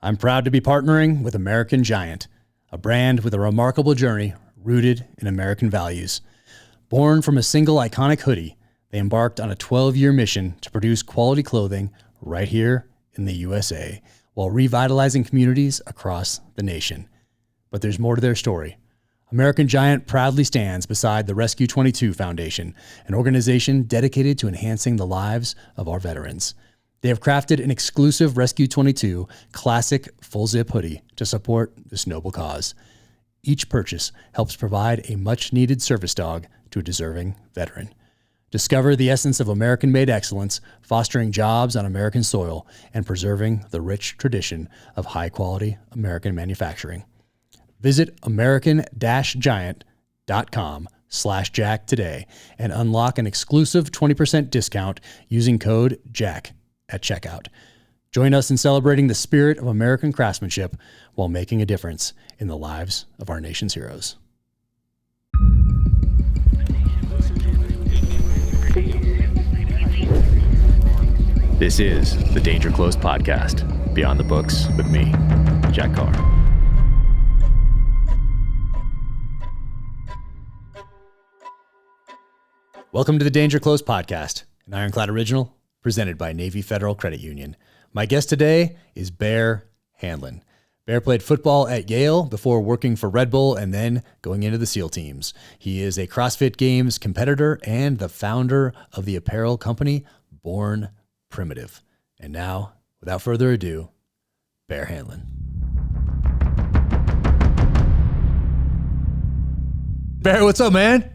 I'm proud to be partnering with American Giant, a brand with a remarkable journey rooted in American values. Born from a single iconic hoodie, they embarked on a 12-year mission to produce quality clothing right here in the USA, while revitalizing communities across the nation. But there's more to their story. American Giant proudly stands beside the Rescue 22 Foundation, an organization dedicated to enhancing the lives of our veterans. They have crafted an exclusive Rescue 22 classic full-zip hoodie to support this noble cause. Each purchase helps provide a much-needed service dog to a deserving veteran. Discover the essence of American-made excellence, fostering jobs on American soil and preserving the rich tradition of high-quality American manufacturing. Visit american-giant.com/Jack today and unlock an exclusive 20% discount using code JACK at checkout. Join us in celebrating the spirit of American craftsmanship while making a difference in the lives of our nation's heroes. This is the Danger Close podcast, Beyond the Books with me, Jack Carr. Welcome to the Danger Close podcast, an IRONCLAD original presented by Navy Federal Credit Union. My guest today is Bear Handlon. Bear played football at Yale before working for Red Bull and then going into the SEAL teams. He is a CrossFit Games competitor and the founder of the apparel company Born Primitive. And now, without further ado, Bear Handlon. Bear, what's up, man?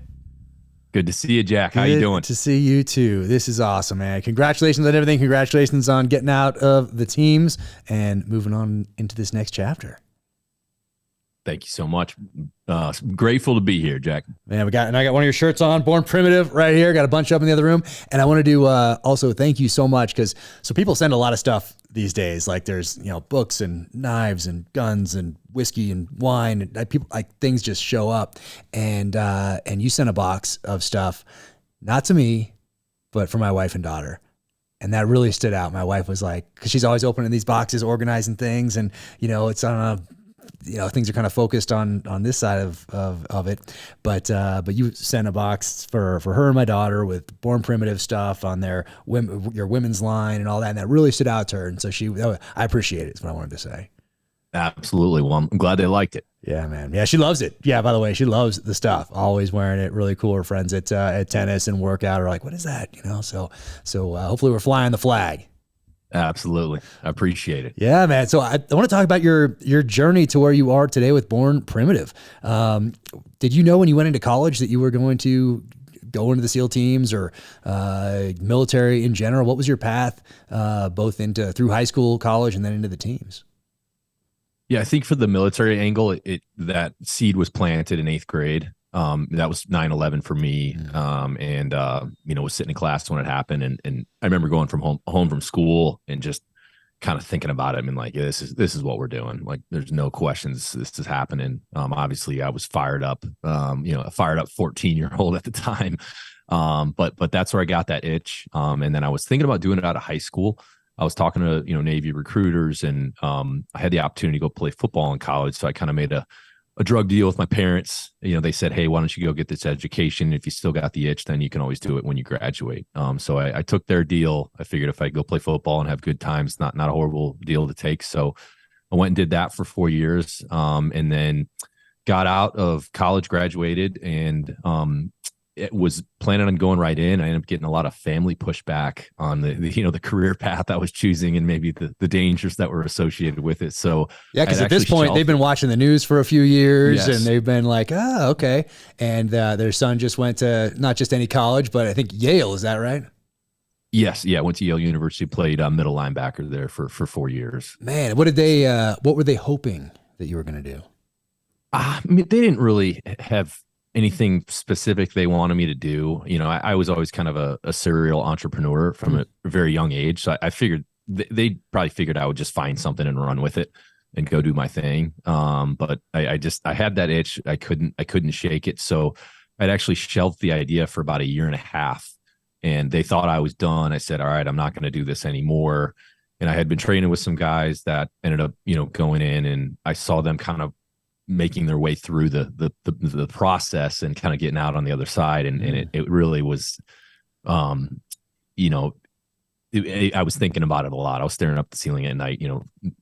Good to see you, Jack. How you doing? Good to see you too. This is awesome, man. Congratulations on everything. Congratulations on getting out of the teams and moving on into this next chapter. Thank you so much. Grateful to be here, Jack. Man, I got one of your shirts on, Born Primitive, right here. Got a bunch up in the other room. And I want to also thank you so much because people send a lot of stuff these days. Like there's, books and knives and guns and whiskey and wine and people things just show up. And you sent a box of stuff, not to me, but for my wife and daughter. And that really stood out. My wife was like, because she's always opening these boxes, organizing things, and it's on a things are kind of focused on this side of it, but you sent a box for her and my daughter with Born Primitive stuff on your women's line and all that, and that really stood out to her. And so I appreciate it. Is what I wanted to say. Absolutely. Well, I'm glad they liked it. Yeah, man. Yeah, she loves it. Yeah, by the way, she loves the stuff. Always wearing it. Really cool. Her friends at tennis and workout are like, "What is that?" So hopefully we're flying the flag. Absolutely. I appreciate it. Yeah, man. So I want to talk about your journey to where you are today with Born Primitive. Did you know when you went into college that you were going to go into the SEAL teams or military in general? What was your path both through high school, college, and then into the teams? Yeah, I think for the military angle, that seed was planted in 8th grade. That was 9/11 for me. Was sitting in class when it happened. And I remember going home from school and just kind of thinking about it. I mean, like, this is what we're doing. Like, there's no questions. This is happening. Obviously I was fired up, a fired up 14-year-old at the time. But that's where I got that itch. And then I was thinking about doing it out of high school. I was talking to, Navy recruiters, and I had the opportunity to go play football in college. So I kind of made a drug deal with my parents. They said, "Hey, why don't you go get this education? If you still got the itch, then you can always do it when you graduate." So I took their deal. I figured if I go play football and have good times, not a horrible deal to take. So I went and did that for 4 years, and then got out of college, graduated, and it was planning on going right in. I ended up getting a lot of family pushback on the career path I was choosing and maybe the dangers that were associated with it. So yeah, because at this point they've been watching the news for a few years, yes, and they've been like, "Oh, okay." And their son just went to not just any college, but I think Yale. Is that right? Yes. Yeah. I went to Yale University, played middle linebacker there for 4 years. Man, what were they hoping that you were going to do? I mean, they didn't really have anything specific they wanted me to do. I was always kind of a serial entrepreneur from a very young age. So I figured they probably figured I would just find something and run with it and go do my thing. But I had that itch. I couldn't shake it. So I'd actually shelved the idea for about a year and a half, and they thought I was done. I said, "All right, I'm not going to do this anymore." And I had been training with some guys that ended up, going in, and I saw them kind of making their way through the process and kind of getting out on the other side. And it really was, you know, I was thinking about it a lot. I was staring up the ceiling at night,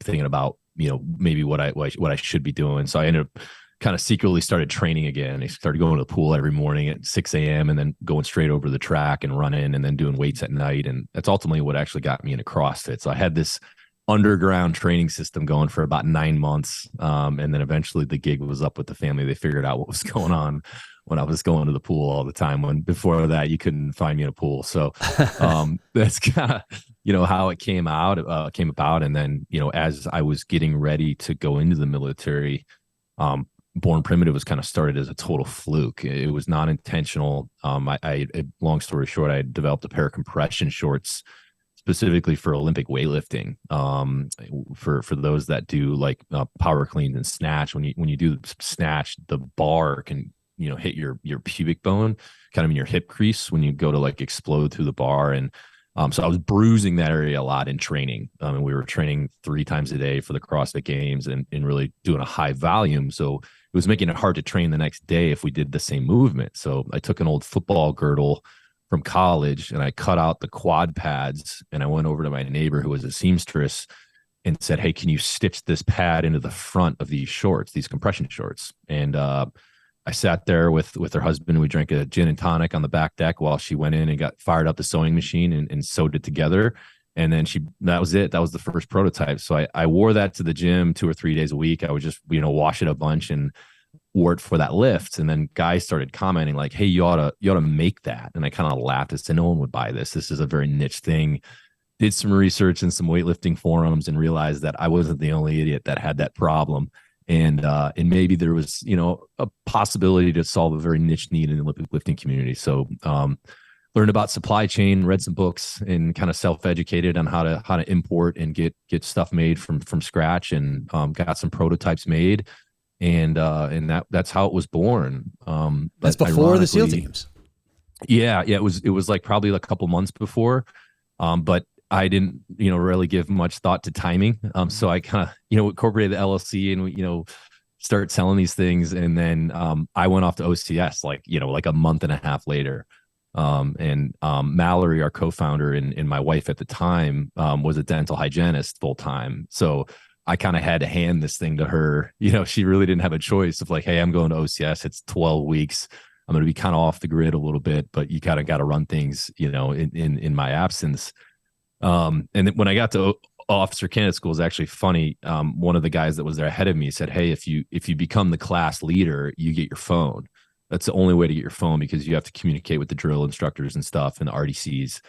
thinking about, maybe what I should be doing. So I ended up kind of secretly started training again. I started going to the pool every morning at 6 a.m. and then going straight over the track and running, and then doing weights at night. And that's ultimately what actually got me into CrossFit. So I had this underground training system going for about 9 months. And then eventually the gig was up with the family. They figured out what was going on when I was going to the pool all the time, when before that you couldn't find me in a pool. So that's kind of, how it came about. And then, as I was getting ready to go into the military, Born Primitive was kind of started as a total fluke. It was non-intentional. Long story short, I developed a pair of compression shorts specifically for Olympic weightlifting. For those that do like power cleans and snatch, when you do snatch, the bar can hit your pubic bone, kind of in your hip crease when you go to like explode through the bar. And so I was bruising that area a lot in training. And we were training 3 times a day for the CrossFit Games and really doing a high volume. So it was making it hard to train the next day if we did the same movement. So I took an old football girdle from college and I cut out the quad pads, and I went over to my neighbor who was a seamstress and said, "Hey, can you stitch this pad into the front of these shorts, these compression shorts?" And I sat there with her husband, and we drank a gin and tonic on the back deck while she went in and got fired up the sewing machine and sewed it together. And then that was it. That was the first prototype. So I wore that to the gym 2 or 3 days a week. I would just, wash it a bunch and wore it for that lift. And then guys started commenting like, "Hey, you ought to make that." And I kind of laughed and said, "No one would buy this. This is a very niche thing." Did some research in some weightlifting forums and realized that I wasn't the only idiot that had that problem. And maybe there was, a possibility to solve a very niche need in the Olympic lifting community. So, learned about supply chain, read some books, and kind of self-educated on how to import and get stuff made from scratch, and got some prototypes made, and that's how it was born. That's before the SEAL teams. Yeah, it was like probably a couple months before, but I didn't really give much thought to timing. So I kind of incorporated the LLC, and we start selling these things, and then I went off to OCS like a month and a half later. And Mallory, our co-founder, and my wife at the time, was a dental hygienist full time. So I kind of had to hand this thing to her. She really didn't have a choice of like, "Hey, I'm going to OCS. It's 12 weeks. I'm going to be kind of off the grid a little bit, but you kind of got to run things, in my absence." And then when I got to officer candidate school, is actually funny. One of the guys that was there ahead of me said, "Hey, if you become the class leader, you get your phone. That's the only way to get your phone, because you have to communicate with the drill instructors and stuff and the RDCs."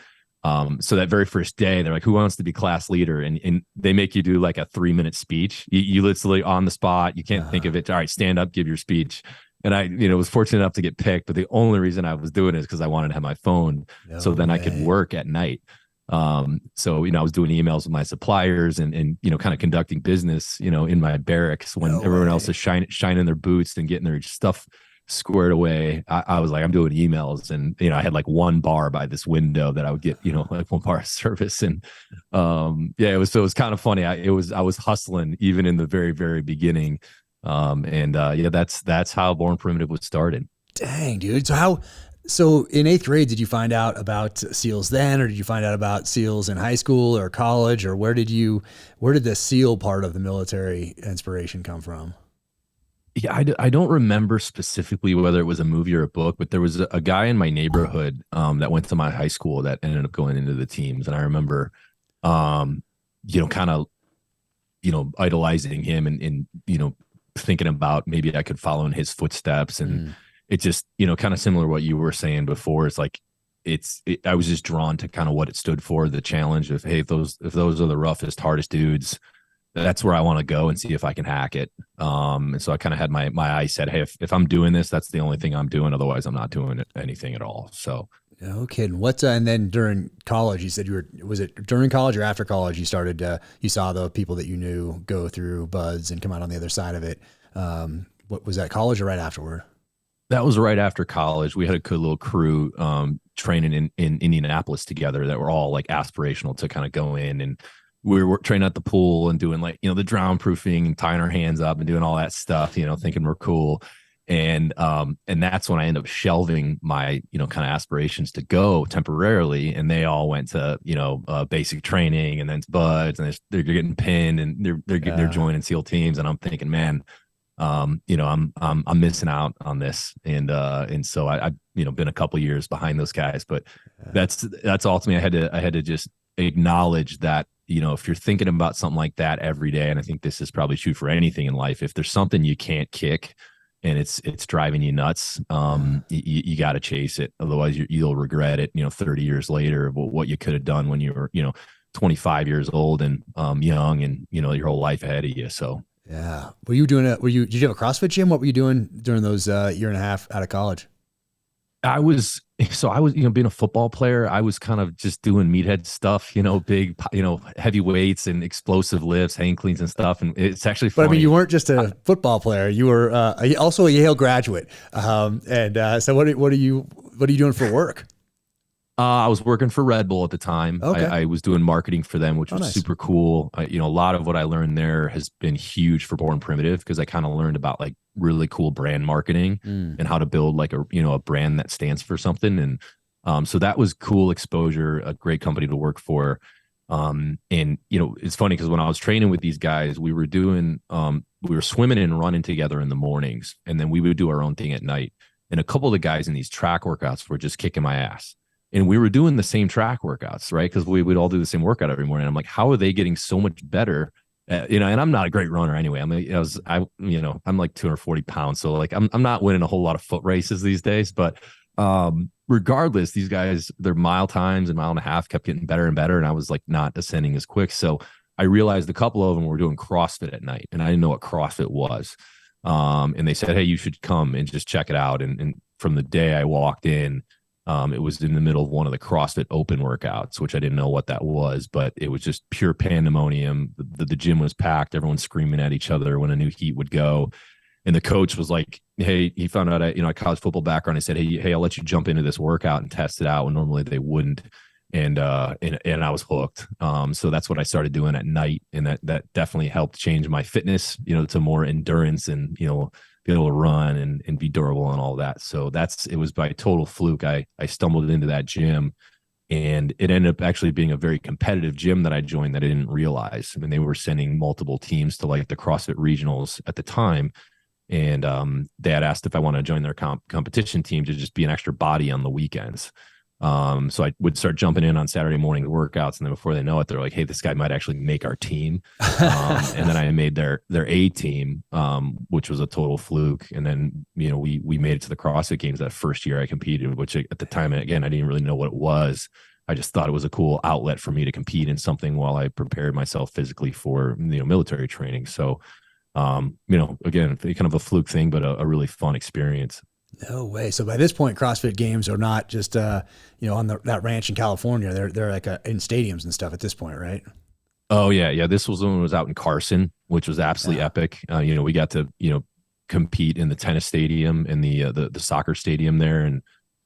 So that very first day, they're like, "Who wants to be class leader?" And they make you do like a 3-minute speech. You literally on the spot. You can't think of it. All right, stand up, give your speech. And I, was fortunate enough to get picked. But the only reason I was doing it is because I wanted to have my phone, so then I could work at night. So, I was doing emails with my suppliers and kind of conducting business, in my barracks when everyone else is shining their boots and getting their stuff squared away. I was like, I'm doing emails, and, I had like 1 bar by this window that I would get, like 1 bar of service. And, it was kind of funny. I was hustling even in the very, very beginning. That's how Born Primitive was started. Dang, dude. So in 8th grade, did you find out about SEALs then, or did you find out about SEALs in high school or college, or where did the SEAL part of the military inspiration come from? Yeah, I don't remember specifically whether it was a movie or a book, but there was a guy in my neighborhood that went to my high school that ended up going into the teams. And I remember, kind of, idolizing him and thinking about maybe I could follow in his footsteps. And it just, kind of similar to what you were saying before. It's like, I was just drawn to kind of what it stood for, the challenge of, hey, if those are the roughest, hardest dudes, that's where I want to go and see if I can hack it. And so I kind of had my eyes set, hey, if I'm doing this, that's the only thing I'm doing. Otherwise, I'm not doing anything at all. So. No kidding. And then during college, you said was it during college or after college you started, you saw the people that you knew go through BUD/S and come out on the other side of it. What was that, college or right afterward? That was right after college. We had a good little crew training in Indianapolis together that were all like aspirational to kind of go in and we were training at the pool and doing like, the drown proofing and tying our hands up and doing all that stuff, thinking we're cool. And that's when I ended up shelving my, kind of aspirations to go temporarily. And they all went to, basic training and then buds, and they're getting pinned, and they're joining SEAL teams. And I'm thinking, man, I'm missing out on this. And so I've, been a couple years behind those guys, but that's ultimately I had to just acknowledge that, if you're thinking about something like that every day, and I think this is probably true for anything in life, if there's something you can't kick and it's driving you nuts, you got to chase it. Otherwise you'll regret it, 30 years later, what you could have done when you were, 25 years old and young, and, your whole life ahead of you. So, yeah. Did you have a CrossFit gym? What were you doing during those year and a half out of college? I was, being a football player, I was kind of just doing meathead stuff, big, heavy weights and explosive lifts, hang cleans and stuff. And it's actually funny. But I mean, you weren't just a football player. You were also a Yale graduate. So what are you doing for work? I was working for Red Bull at the time. Okay. I was doing marketing for them, which was nice. super cool. A lot of what I learned there has been huge for Born Primitive, because I kind of learned about like really cool brand marketing and how to build like a brand that stands for something. And so that was cool exposure, a great company to work for. And it's funny because when I was training with these guys, we were swimming and running together in the mornings, and then we would do our own thing at night. And a couple of the guys in these track workouts were just kicking my ass. And we were doing the same track workouts, right? Because we would all do the same workout every morning. I'm like, how are they getting so much better? And I'm not a great runner anyway. I'm like 240 pounds. So like, I'm not winning a whole lot of foot races these days, but regardless, these guys, their mile times and mile and a half kept getting better and better. And I was like not ascending as quick. So I realized a couple of them were doing CrossFit at night, and I didn't know what CrossFit was. And they said, hey, you should come and just check it out. And from the day I walked in, it was in the middle of one of the CrossFit open workouts, which I didn't know what that was, but it was just pure pandemonium. The gym was packed, everyone screaming at each other when a new heat would go. And the coach was like, hey, he found out a college football background. He said, hey, I'll let you jump into this workout and test it out when normally they wouldn't. And I was hooked. So that's what I started doing at night. And that definitely helped change my fitness, to more endurance and, be able to run and be durable and all that. So it was by total fluke. I stumbled into that gym, and it ended up actually being a very competitive gym that I joined that I didn't realize. I mean, they were sending multiple teams to like the CrossFit regionals at the time. And they had asked if I want to join their competition team to just be an extra body on the weekends. So I would start jumping in on Saturday morning workouts, and then before they know it, they're like, hey, this guy might actually make our team. And then I made their A team, which was a total fluke. And then, we made it to the CrossFit Games that first year I competed, which at the time, again, I didn't really know what it was. I just thought it was a cool outlet for me to compete in something while I prepared myself physically for, military training. So, again, kind of a fluke thing, but a really fun experience. No way. So by this point, CrossFit Games are not just on that ranch in California. They're like in stadiums and stuff at this point, right? Oh yeah. This was when it was out in Carson, which was absolutely epic. We got to compete in the tennis stadium and the soccer stadium there. And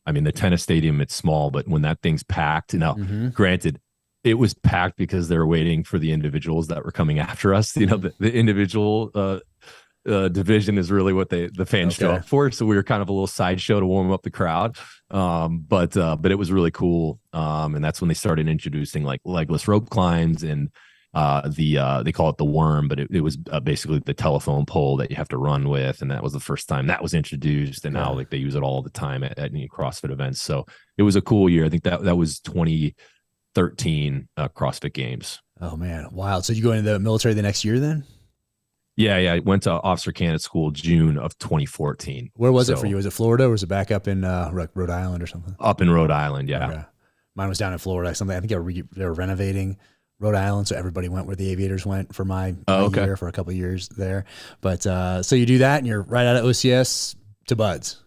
I mean, the tennis stadium, it's small, but when that thing's packed, now granted, it was packed because they were waiting for the individuals that were coming after us. The individual division is really what the fans show up for. So we were kind of a little sideshow to warm up the crowd. But it was really cool. And that's when they started introducing like legless rope climbs and they call it the worm, but it was basically the telephone pole that you have to run with. And that was the first time that was introduced. And now like they use it all the time at CrossFit events. So it was a cool year. I think that was 2013 CrossFit Games. Oh man. Wild. So you go into the military the next year then? Yeah. I went to Officer Candidate School June of 2014. Where was it for you? Was it Florida, or was it back up in Rhode Island or something? Up in Rhode Island, yeah. Okay. Mine was down in Florida. I think they were renovating Rhode Island, so everybody went where the aviators went for my year, for a couple of years there. But so you do that, and you're right out of OCS to Buds.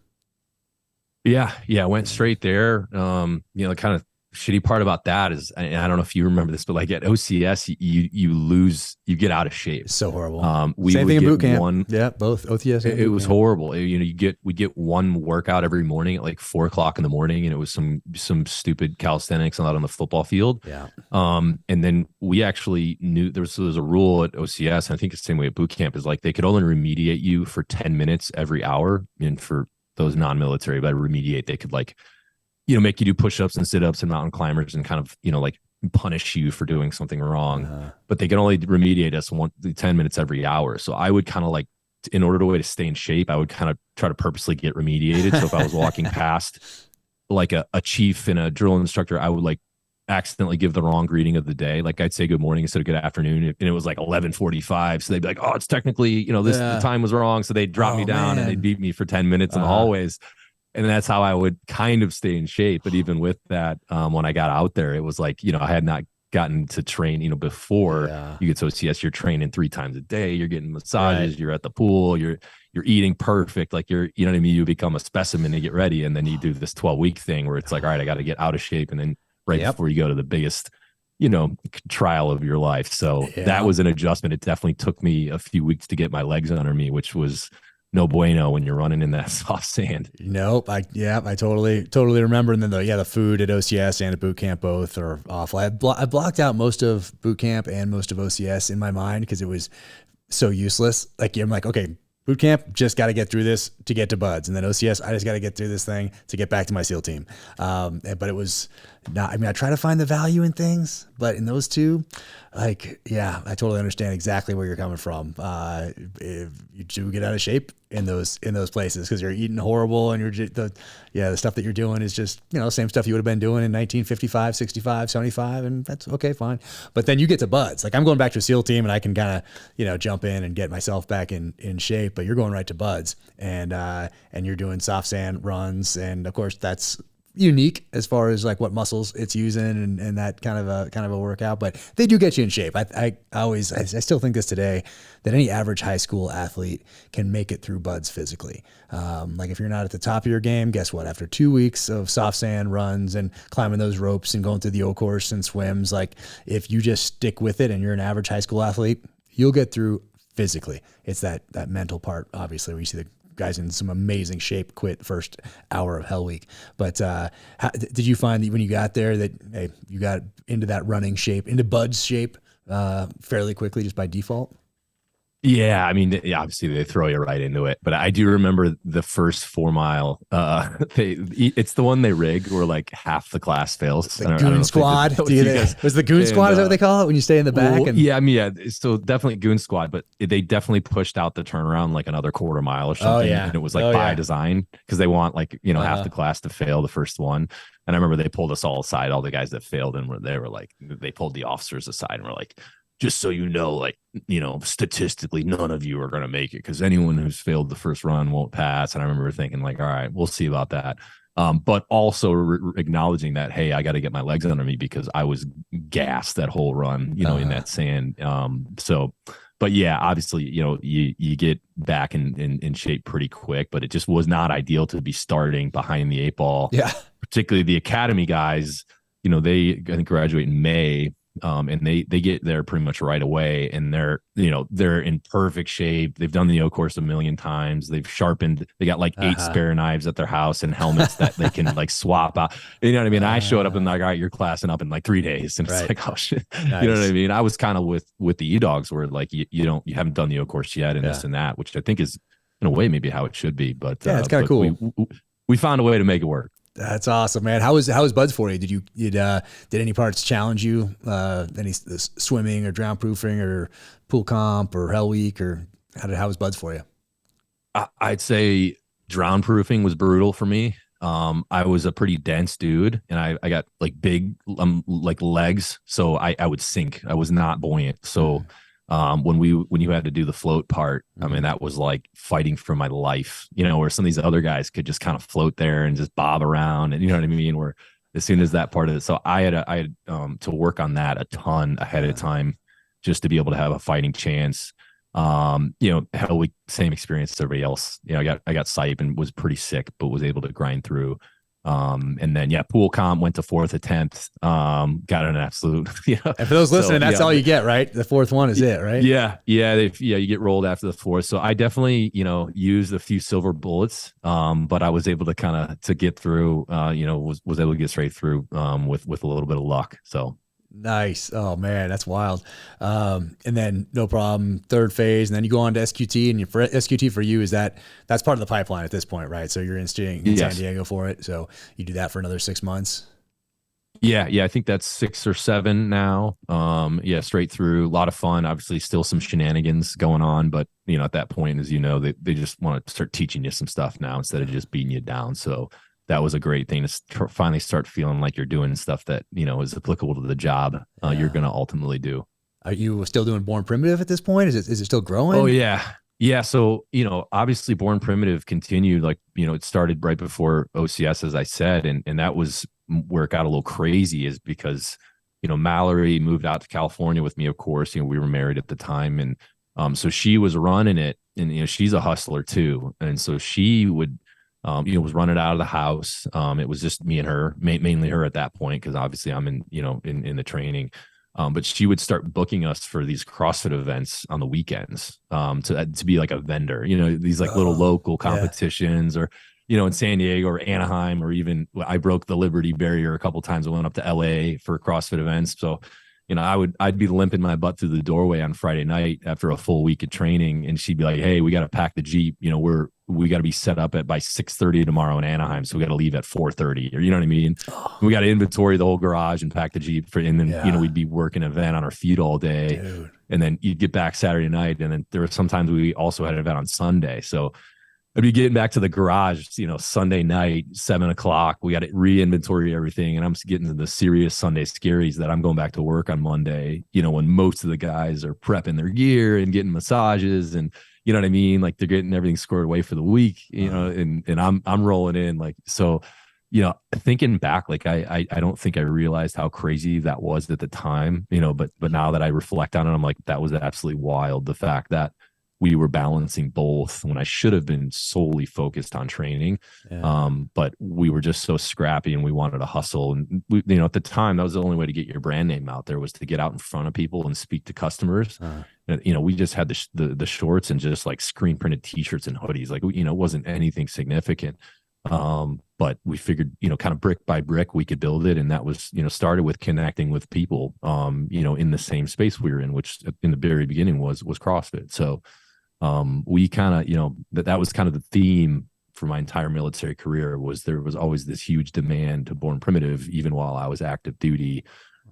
Yeah. I went straight there. Kind of shitty part about that is, and I don't know if you remember this, but like at OCS, you get out of shape. It's so horrible. We Same would thing in get boot camp. one. Yeah, both OTS. It was horrible. We get one workout every morning at like 4 o'clock in the morning, and it was some stupid calisthenics out on the football field. Yeah. And then we actually knew there was a rule at OCS, and I think it's the same way at boot camp, is like they could only remediate you for 10 minutes every hour. And for those non-military, by remediate, they could like, make you do push-ups and sit-ups and mountain climbers and kind of, like punish you for doing something wrong. But they can only remediate us 10 minutes every hour. So I would kind of like, in order to stay in shape, I would kind of try to purposely get remediated. So if I was walking past like a chief and a drill instructor, I would like accidentally give the wrong greeting of the day. Like I'd say good morning instead of good afternoon. And it was like 11:45. So they'd be like, oh, it's technically, the time was wrong. So they'd drop me down and they'd beat me for 10 minutes in the hallways. And that's how I would kind of stay in shape. But even with that, when I got out there, it was like, I had not gotten to train, before you get to OCS, you're training 3 times a day, you're getting massages, you're at the pool, you're eating perfect. Like you know what I mean? You become a specimen to get ready. And then you do this 12-week thing where it's like, all right, I got to get out of shape. And then before you go to the biggest, trial of your life. So that was an adjustment. It definitely took me a few weeks to get my legs under me, which was no bueno when you're running in that soft sand. Nope. I totally remember. And then the food at OCS and at boot camp both are awful. I blocked out most of boot camp and most of OCS in my mind because it was so useless. Like I'm like, okay, boot camp, just got to get through this to get to buds. And then OCS, I just got to get through this thing to get back to my SEAL team. But it was not, I try to find the value in things, but in those two, like, I totally understand exactly where you're coming from. If you do get out of shape in those places because you're eating horrible and the stuff that you're doing is just, same stuff you would have been doing in 1955, 65, 75. And that's okay, fine. But then you get to buds. Like I'm going back to a SEAL team and I can kind of, jump in and get myself back in shape, but you're going right to buds and you're doing soft sand runs. And of course that's unique as far as like what muscles it's using and that kind of a workout, but they do get you in shape. I still think this today that any average high school athlete can make it through buds physically. Like if you're not at the top of your game, guess what? After 2 weeks of soft sand runs and climbing those ropes and going through the O course and swims, like if you just stick with it and you're an average high school athlete, you'll get through physically. It's that mental part, obviously, where you see the guys in some amazing shape quit the first hour of Hell Week. But did you find that when you got there that you got into that running shape, into Bud's shape fairly quickly just by default? Yeah, obviously they throw you right into it, but I do remember the first 4 mile. It's the one they rig where like half the class fails. The goon squad. Was the goon squad? Is that what they call it when you stay in the back? So definitely goon squad, but they definitely pushed out the turnaround like another quarter mile or something. And it was like by design because they want like half the class to fail the first one. And I remember they pulled us all aside, all the guys that failed, and they pulled the officers aside and were like, just so statistically, none of you are going to make it because anyone who's failed the first run won't pass. And I remember thinking like, all right, we'll see about that. But also acknowledging that, hey, I got to get my legs under me because I was gassed that whole run, in that sand. But yeah, obviously, you get back in shape pretty quick, but it just was not ideal to be starting behind the 8 ball. Yeah. Particularly the academy guys, they I think graduate in May. And they get there pretty much right away, and they're in perfect shape. They've done the O course a million times. They've sharpened. They got like 8 spare knives at their house and helmets that they can like swap out. You know what I mean? I showed up and like, all right, you're classing up in like 3 days, and it's like, oh shit. Nice. You know what I mean? I was kind of with the E-Dogs where like you haven't done the O course yet, and this and that, which I think is in a way maybe how it should be. But it's kind of cool. We found a way to make it work. That's awesome, man. How was Buds for you? Did any parts challenge you? Any swimming or drown proofing or pool comp or Hell Week, or how was Buds for you? I'd say drown proofing was brutal for me. I was a pretty dense dude, and I got like big like legs, so I would sink. I was not buoyant. So when you had to do the float part, that was like fighting for my life, where some of these other guys could just kind of float there and just bob around, and you know what I mean? Where as soon as that part of it, so I had to work on that a ton ahead of time just to be able to have a fighting chance. Hell Week, same experience as everybody else. I got sipe and was pretty sick, but was able to grind through. And then pool comp went to fourth attempt. Got an absolute, And for those listening, that's all you get, right? The fourth one is it, right? You get rolled after the fourth. So I definitely, used a few silver bullets. But I was able to to get through, was able to get straight through, with a little bit of luck. So nice. Oh man, that's wild. And then no problem. Third phase, and then you go on to SQT, and for SQT for you that's part of the pipeline at this point, right? So you're in San Diego for it. So you do that for another 6 months. Yeah. I think that's 6 or 7 now. Straight through. A lot of fun. Obviously, still some shenanigans going on, but at that point, as you know, they just want to start teaching you some stuff now instead of just beating you down. So that was a great thing to finally start feeling like you're doing stuff that is applicable to the job you're going to ultimately do. Are you still doing Born Primitive at this point? Is it still growing? Oh yeah. So obviously Born Primitive continued, like it started right before OCS, as I said, and that was where it got a little crazy, is because Mallory moved out to California with me. Of course, we were married at the time, and so she was running it, and she's a hustler too, and so she would. Was running out of the house. It was just me and her, mainly her at that point, because obviously I'm in the training. But she would start booking us for these CrossFit events on the weekends, to be like a vendor, these like little local competitions, or, in San Diego or Anaheim, or even I broke the Liberty barrier a couple of times. I went up to LA for CrossFit events. So, I'd be limping my butt through the doorway on Friday night after a full week of training, and she'd be like, "Hey, we got to pack the Jeep. We got to be set up by 6:30 tomorrow in Anaheim, so we got to leave at 4:30." Or, you know what I mean? We got to inventory the whole garage and pack the Jeep and then we'd be working an event on our feet all day. Dude. And then you'd get back Saturday night, and then there were sometimes we also had an event on Sunday. So I'd be getting back to the garage, Sunday night, 7:00. We got to re-inventory everything. And I'm getting to the serious Sunday scaries that I'm going back to work on Monday, when most of the guys are prepping their gear and getting massages, and you know what I mean? Like they're getting everything squared away for the week, and I'm rolling in like, so, thinking back, like I don't think I realized how crazy that was at the time, but now that I reflect on it, I'm like, that was absolutely wild. The fact that we were balancing both when I should have been solely focused on training. But we were just so scrappy, and we wanted to hustle. And we, at the time, that was the only way to get your brand name out there, was to get out in front of people and speak to customers. We just had the shorts and just like screen printed t-shirts and hoodies. Like, it wasn't anything significant. But we figured, kind of brick by brick, we could build it. And that was, started with connecting with people, in the same space we were in, which in the very beginning was CrossFit. So, we kind of, that was kind of the theme for my entire military career, was there was always this huge demand to Born Primitive, even while I was active duty.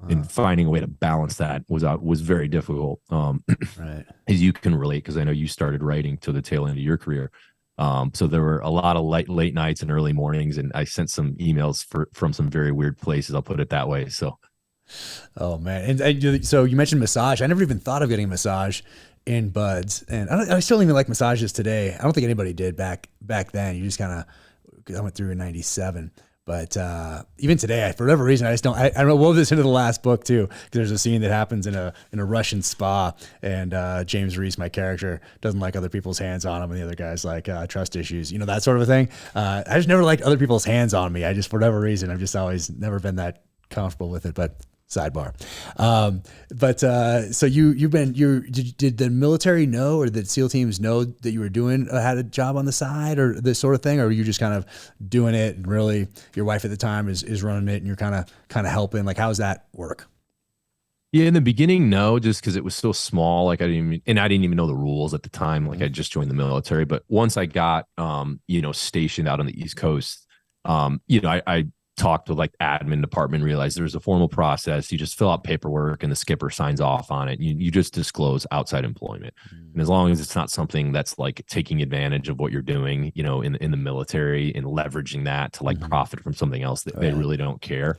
And finding a way to balance that was very difficult. Right. As you can relate, because I know you started writing to the tail end of your career. So there were a lot of late nights and early mornings, and I sent some emails from some very weird places. I'll put it that way. So, oh man. And so you mentioned massage. I never even thought of getting a massage in buds, and I still don't even like massages today. I don't think anybody did back then. You just kind of, I went through in 97, but even today, for whatever reason, I just don't. I wove this into the last book too, because there's a scene that happens in a Russian spa, and James Reese, my character, doesn't like other people's hands on him, and the other guy's like trust issues, that sort of a thing. I just never liked other people's hands on me. I just, for whatever reason, I've just always never been that comfortable with it, but. Sidebar. So did the military know, or did SEAL teams know that you were had a job on the side, or this sort of thing? Or were you just kind of doing it, and really your wife at the time is running it, and you're kind of helping? Like, how does that work? Yeah, in the beginning, no, just because it was so small. Like I didn't even know the rules at the time. Like I just joined the military, but once I got, stationed out on the East Coast, I talked to like admin department, realized there's a formal process. You just fill out paperwork and the skipper signs off on it. You just disclose outside employment. And as long as it's not something that's like taking advantage of what you're doing, in the military, and leveraging that to like profit from something else, that they really don't care.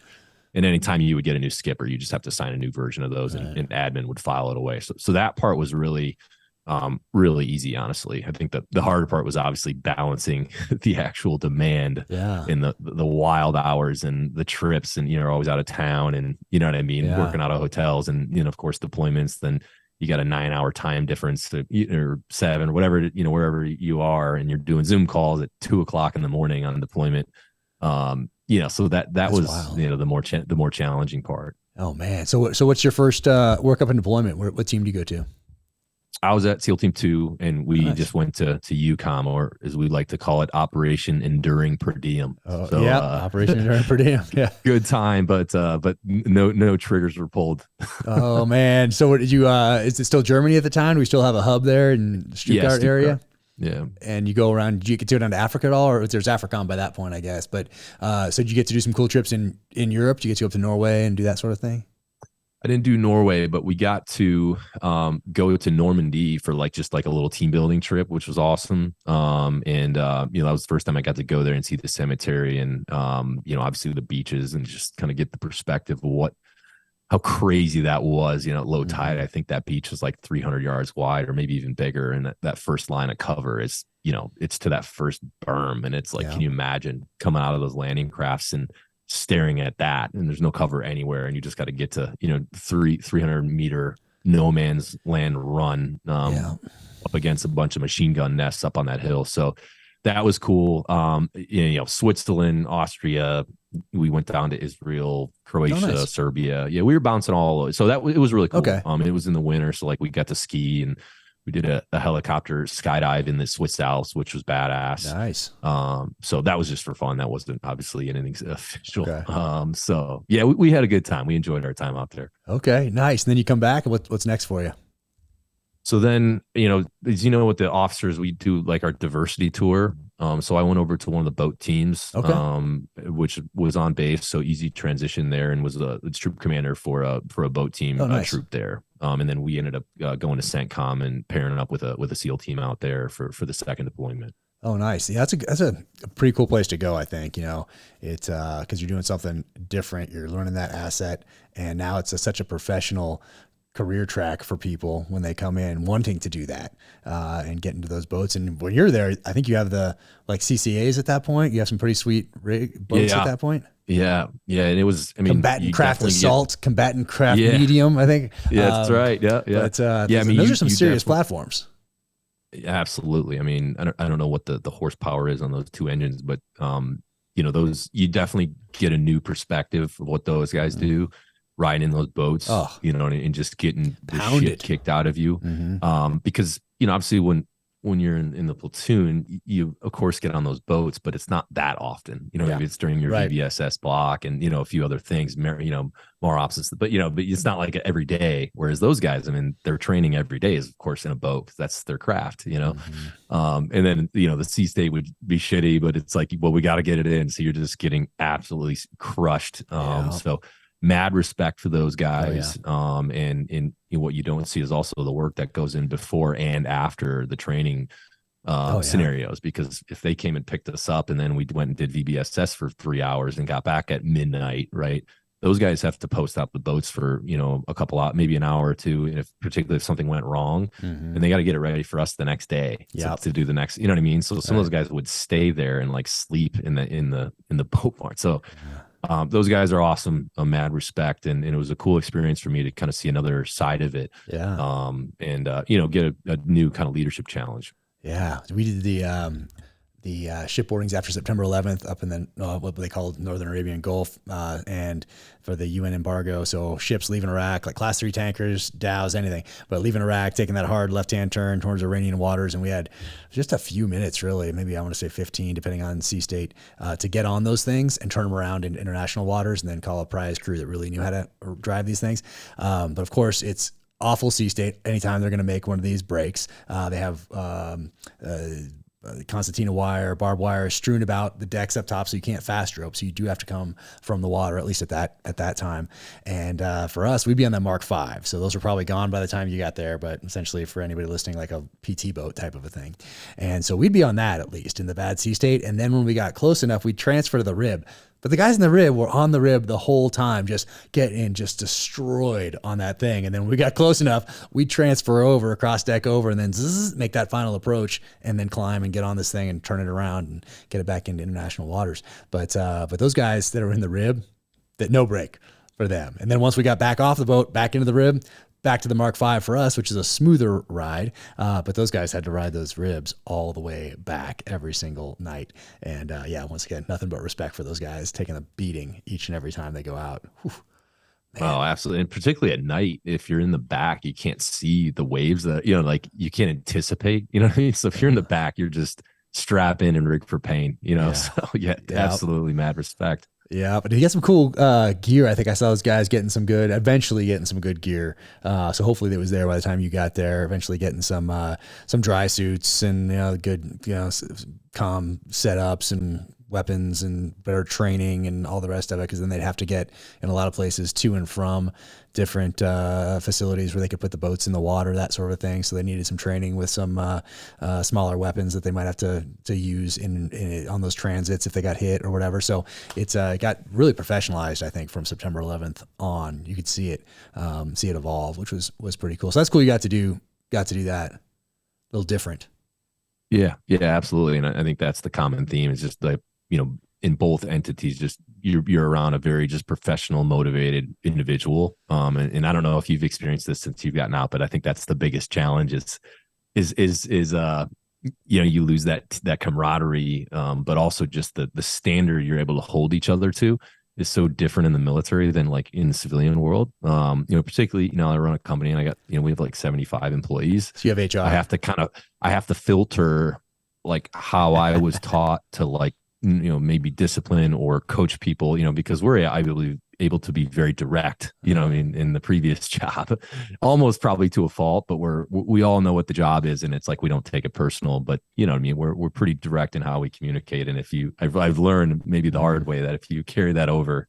And anytime you would get a new skipper, you just have to sign a new version of those, and admin would file it away. So that part was really easy, honestly. I think that the harder part was obviously balancing the actual demand in the wild hours and the trips, and you're always out of town, and you know what I mean, working out of hotels, and of course deployments. Then you got a 9-hour time difference, or 7, whatever, wherever you are, and you're doing Zoom calls at 2:00 in the morning on deployment. So that That's was wild. the more challenging part. Oh man. So what's your first workup and deployment? What team do you go to? I was at SEAL Team 2, and we Nice. just went to UCOM, or as we like to call it, Operation Enduring Per Diem. Oh So yeah, Operation Enduring Per Diem. Yeah. good time, but no triggers were pulled. Oh man. So what did you? Is it still Germany at the time? Do we still have a hub there in Yeah, Stuttgart area? Stuttgart. Yeah. And you go around. Did you get to go down to Africa at all, or there's AFRICOM by that point, I guess? But so did you get to do some cool trips in Europe? Did you get to go up to Norway and do that sort of thing? I didn't do Norway, but we got to go to Normandy for just like a little team building trip, which was awesome. That was the first time I got to go there and see the cemetery and obviously the beaches, and just kind of get the perspective of how crazy that was. At low tide, I think that beach was like 300 yards wide or maybe even bigger. And that first line of cover is, it's to that first berm. And it's like, can you imagine coming out of those landing crafts and staring at that, and there's no cover anywhere, and you just got to get to 300-meter no man's land run up against a bunch of machine gun nests up on that hill. So that was cool. Switzerland, Austria, we went down to Israel, Croatia, nice. Serbia. Yeah, we were bouncing all over. So it was really cool. Okay. It was in the winter, so we got to ski, and we did a helicopter skydive in the Swiss Alps, which was badass. Nice. So that was just for fun. That wasn't obviously anything official. Okay. So yeah, we had a good time. We enjoyed our time out there. Okay, nice. And then you come back, and what's next for you? So then, with the officers, we do like our diversity tour. So I went over to one of the boat teams, which was on base. So easy transition there, and was the troop commander for a boat team troop there. And then we ended up going to CENTCOM and pairing up with a SEAL team out there for the second deployment. Oh, nice. Yeah, that's a pretty cool place to go. I think, it's because you're doing something different. You're learning that asset, and now it's such a professional career track for people when they come in wanting to do that and get into those boats. And when you're there, I think you have the CCAs at that point. You have some pretty sweet boats at that point. Yeah. And it was, combatant craft assault, combatant craft medium, I think. Yeah, that's right. Yeah. But those are some serious platforms. Absolutely. I don't know what the horsepower is on those two engines, but those, you definitely get a new perspective of what those guys do riding in those boats, and just getting the shit kicked out of you. Because, obviously when you're in the platoon, you of course get on those boats, but it's not that often, maybe it's during your VBSS block and, a few other things, more options, but it's not like every day. Whereas those guys, their training every day is of course in a boat, because that's their craft, and then, the sea state would be shitty, but it's like, well, we got to get it in. So you're just getting absolutely crushed. So mad respect for those guys. And what you don't see is also the work that goes in before and after the training scenarios, because if they came and picked us up and then we went and did VBSS for 3 hours and got back at midnight, right? Those guys have to post out the boats for, a couple out, maybe an hour or two. And particularly if something went wrong, and they got to get it ready for us the next day to do the next, you know what I mean? So some of those guys would stay there and sleep in the boat barn. So those guys are awesome. Mad respect. And it was a cool experience for me to kind of see another side of it. Yeah. And get a new kind of leadership challenge. Yeah. We did the shipboardings after September 11th up in the what they call Northern Arabian Gulf, and for the UN embargo. So ships leaving Iraq, like class 3 tankers, dhows, anything, but leaving Iraq, taking that hard left-hand turn towards Iranian waters. And we had just a few minutes, really, maybe I want to say 15, depending on sea state, to get on those things and turn them around in international waters, and then call a prize crew that really knew how to drive these things. But of course, it's awful sea state anytime they're going to make one of these breaks. They have concertina wire, barbed wire strewn about the decks up top, so you can't fast rope. So you do have to come from the water, at least at that time. And for us, we'd be on that Mark V. So those were probably gone by the time you got there, but essentially for anybody listening, like a PT boat type of a thing. And so we'd be on that, at least in the bad sea state. And then when we got close enough, we'd transfer to the rib. But the guys in the rib were on the rib the whole time, just getting destroyed on that thing. And then when we got close enough, we'd transfer over, cross deck over, and then make that final approach, and then climb and get on this thing and turn it around and get it back into international waters. But those guys that are in the rib, that no break for them. And then once we got back off the boat, back into the rib, back to the Mark V for us, which is a smoother ride. But those guys had to ride those ribs all the way back every single night. And yeah, once again, nothing but respect for those guys taking a beating each and every time they go out. Whew, oh, absolutely. And particularly at night, if you're in the back, you can't see the waves that, like you can't anticepate, you know what I mean? So if you're in the back, you're just strap in and rig for pain, Yeah. So yeah, absolutely mad respect. Yeah, but he got some cool gear. I think I saw those guys eventually getting some good gear. So hopefully it was there by the time you got there. Eventually getting some dry suits and good comm setups and weapons and better training and all the rest of it. Because then they'd have to get in a lot of places to and from different facilities where they could put the boats in the water, that sort of thing. So they needed some training with some smaller weapons that they might have to use on those transits if they got hit or whatever. So it's got really professionalized, I think, from September 11th on. You could see it evolve, which was pretty cool. So that's cool. You got to do that. A little different. Yeah, absolutely. And I think that's the common theme is just like, in both entities, just you're around a very just professional, motivated individual. And I don't know if you've experienced this since you've gotten out, but I think that's the biggest challenge is you lose that camaraderie, but also just the standard you're able to hold each other to is so different in the military than like in the civilian world. Particularly, I run a company and I got, we have like 75 employees. So you have HR. I have to filter like how I was taught to like, maybe discipline or coach people, because we're able to be very direct, in the previous job, almost probably to a fault, but we all know what the job is. And it's like, we don't take it personal, but we're pretty direct in how we communicate. And I've learned maybe the hard way that if you carry that over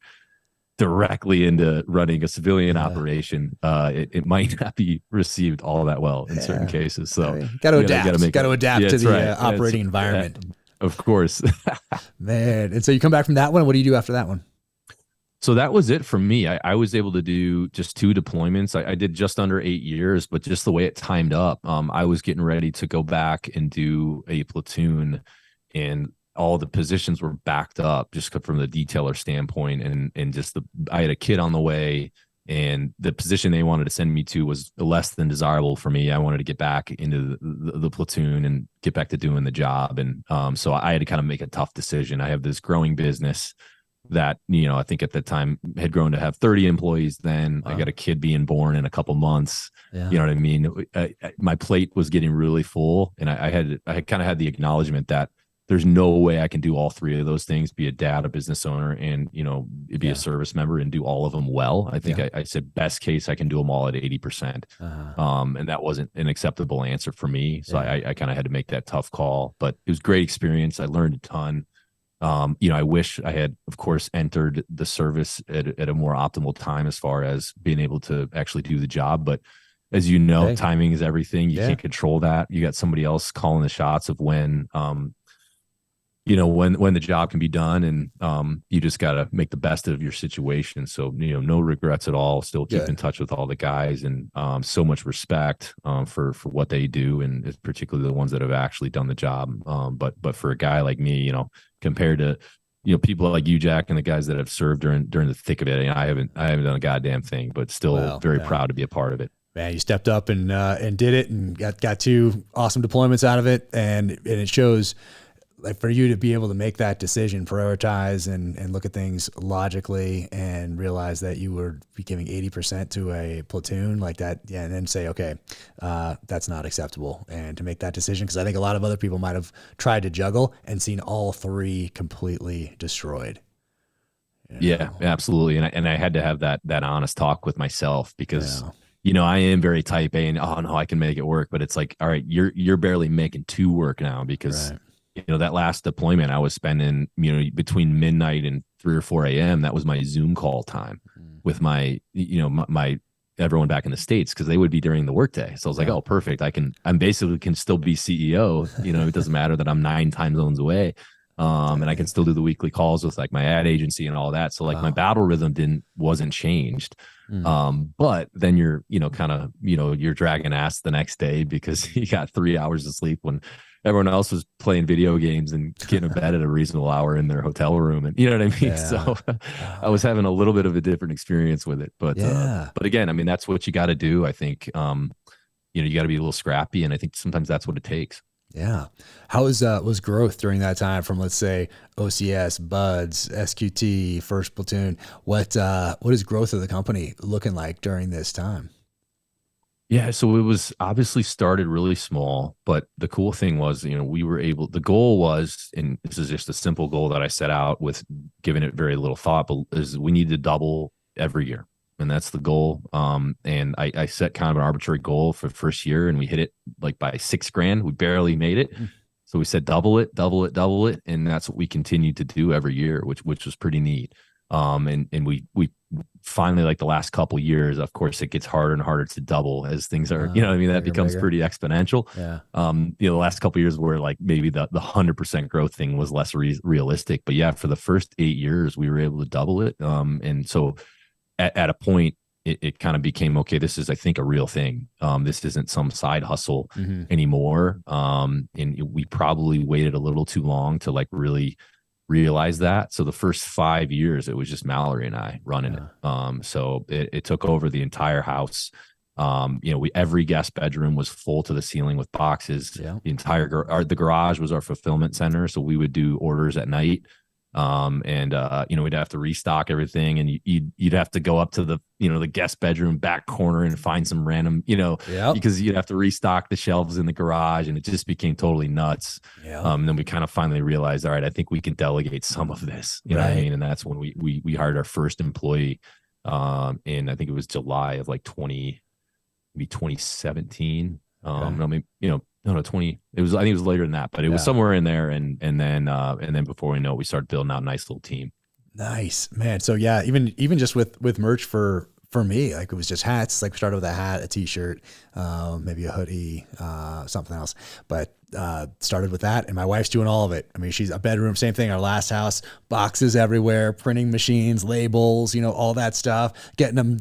directly into running a civilian operation, it might not be received all that well in certain cases. So got to adapt to the operating environment. Of course. Man. And so you come back from that one. What do you do after that one? So that was it for me. I was able to do just 2 deployments. I did just under 8 years, but just the way it timed up, I was getting ready to go back and do a platoon, and all the positions were backed up just from the detailer standpoint. And just I had a kid on the way, and the position they wanted to send me to was less than desirable for me. I wanted to get back into the platoon and get back to doing the job. And so I had to kind of make a tough decision. I have this growing business that, I think at the time had grown to have 30 employees then. Wow. I got a kid being born in a couple months. Yeah. You know what I mean? My plate was getting really full, and I kind of had the acknowledgement that there's no way I can do all 3 of those things, be a dad, a business owner, and, be a service member and do all of them well. I think I said best case, I can do them all at 80%. And that wasn't an acceptable answer for me. So I kind of had to make that tough call, but it was a great experience. I learned a ton. I wish I had, of course, entered the service at a more optimal time as far as being able to actually do the job. But as timing is everything. You can't control that. You got somebody else calling the shots of when the job can be done, and you just got to make the best of your situation. So, no regrets at all. Still keep in touch with all the guys, and so much respect for what they do, and particularly the ones that have actually done the job. But for a guy like me, compared to people like you, Jack, and the guys that have served during the thick of it, I haven't done a goddamn thing, but still very proud to be a part of it. Man, you stepped up and did it, and got 2 awesome deployments out of it, and it shows. Like, for you to be able to make that decision, prioritize and look at things logically, and realize that you were giving 80% to a platoon like that, and then say, okay, that's not acceptable. And to make that decision, because I think a lot of other people might have tried to juggle and seen all 3 completely destroyed. Yeah, absolutely. And I had to have that honest talk with myself, because I am very type A, and oh no, I can make it work. But it's like, all right, you're barely making 2 work now, because that last deployment I was spending, between midnight and 3 or 4 a.m. That was my Zoom call time with my everyone back in the States, because they would be during the workday. So I was like, oh, perfect. I'm basically can still be CEO. It doesn't matter that I'm 9 time zones away. And I can still do the weekly calls with like my ad agency and all that. So like my battle rhythm wasn't changed. But then you're, you're dragging ass the next day because you got 3 hours of sleep when everyone else was playing video games and getting to bed at a reasonable hour in their hotel room. And you know what I mean? Yeah. So I was having a little bit of a different experience with it. But again, I mean, that's what you got to do. I think, you got to be a little scrappy. And I think sometimes that's what it takes. Yeah. How was growth during that time from, let's say, OCS, Buds, SQT, First Platoon? What is growth of the company looking like during this time? Yeah, so it was obviously started really small, but the cool thing was, the goal was, and this is just a simple goal that I set out with giving it very little thought, but is we need to double every year. And that's the goal. And I set kind of an arbitrary goal for the first year, and we hit it like by $6,000. We barely made it. So we said double it. And that's what we continued to do every year, which was pretty neat. And we finally, like the last couple years, of course, it gets harder and harder to double as things are, that becomes bigger. Pretty exponential. Yeah. The last couple years were like maybe the 100% growth thing was less realistic, but yeah, for the first 8 years, we were able to double it. And so at a point, it kind of became, okay, this is, I think, a real thing. This isn't some side hustle anymore. And we probably waited a little too long to like really realize that. So the first 5 years, it was just Mallory and I running it. So it took over the entire house. Every guest bedroom was full to the ceiling with boxes. Yeah. The entire the garage was our fulfillment center. So we would do orders at night. We'd have to restock everything, and you'd have to go up to the guest bedroom back corner and find some random, because you'd have to restock the shelves in the garage, and it just became totally nuts. And then we kind of finally realized, all right, I think we can delegate some of this, you know what I mean? And that's when we hired our first employee, and I think it was July of like 2017. No, 20. I think it was later than that, but it was somewhere in there. And then before we know it, we started building out a nice little team. Nice, man. So yeah, even just with merch for me, like it was just hats. Like we started with a hat, a t-shirt, maybe a hoodie, something else, but started with that, and my wife's doing all of it. I mean, she's a bedroom, same thing. Our last house, boxes everywhere, printing machines, labels, all that stuff, getting them,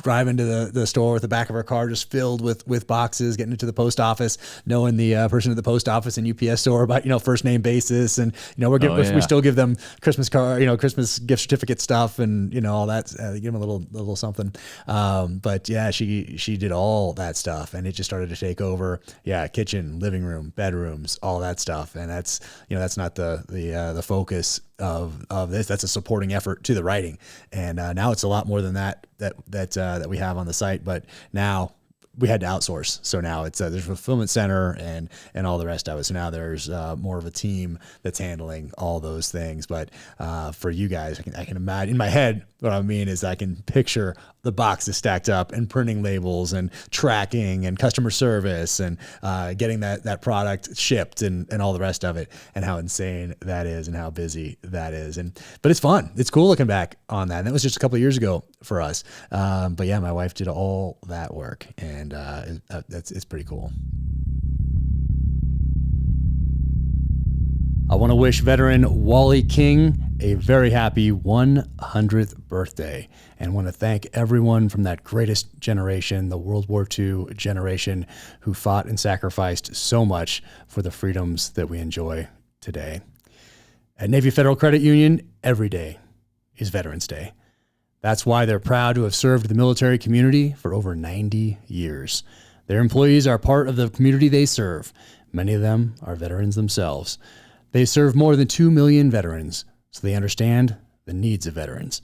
driving to the store with the back of our car just filled with boxes, getting it to the post office, knowing the person at the post office and UPS store about, first name basis. And, we still give them Christmas card, Christmas gift certificate stuff and, all that, give them a little something. But yeah, she did all that stuff, and it just started to take over. Yeah. Kitchen, living room, bedrooms, all that stuff. And that's, that's not the focus of this. That's a supporting effort to the writing. And now it's a lot more than that we have on the site, but now we had to outsource. So now it's there's a fulfillment center and all the rest of it. So now there's more of a team that's handling all those things. But for you guys, I can imagine in my head, what I mean is I can picture the boxes stacked up and printing labels and tracking and customer service and getting that product shipped and all the rest of it, and how insane that is and how busy that is. But it's fun. It's cool looking back on that. And that was just a couple of years ago for us. But yeah, my wife did all that work, and it's pretty cool. I want to wish veteran Wally King a very happy 100th birthday, and want to thank everyone from that greatest generation, the World War II generation, who fought and sacrificed so much for the freedoms that we enjoy today. At Navy Federal Credit Union, every day is Veterans Day. That's why they're proud to have served the military community for over 90 years. Their employees are part of the community they serve. Many of them are veterans themselves. They serve more than 2 million veterans, so they understand the needs of veterans.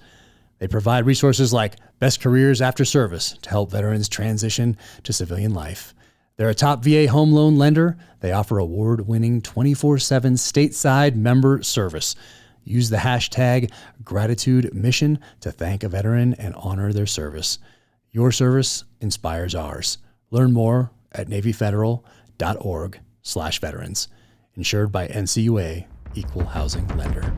They provide resources like Best Careers After Service to help veterans transition to civilian life. They're a top VA home loan lender. They offer award-winning 24/7 stateside member service. Use the hashtag #GratitudeMission to thank a veteran and honor their service. Your service inspires ours. Learn more at NavyFederal.org/veterans. Insured by NCUA, Equal Housing Lender.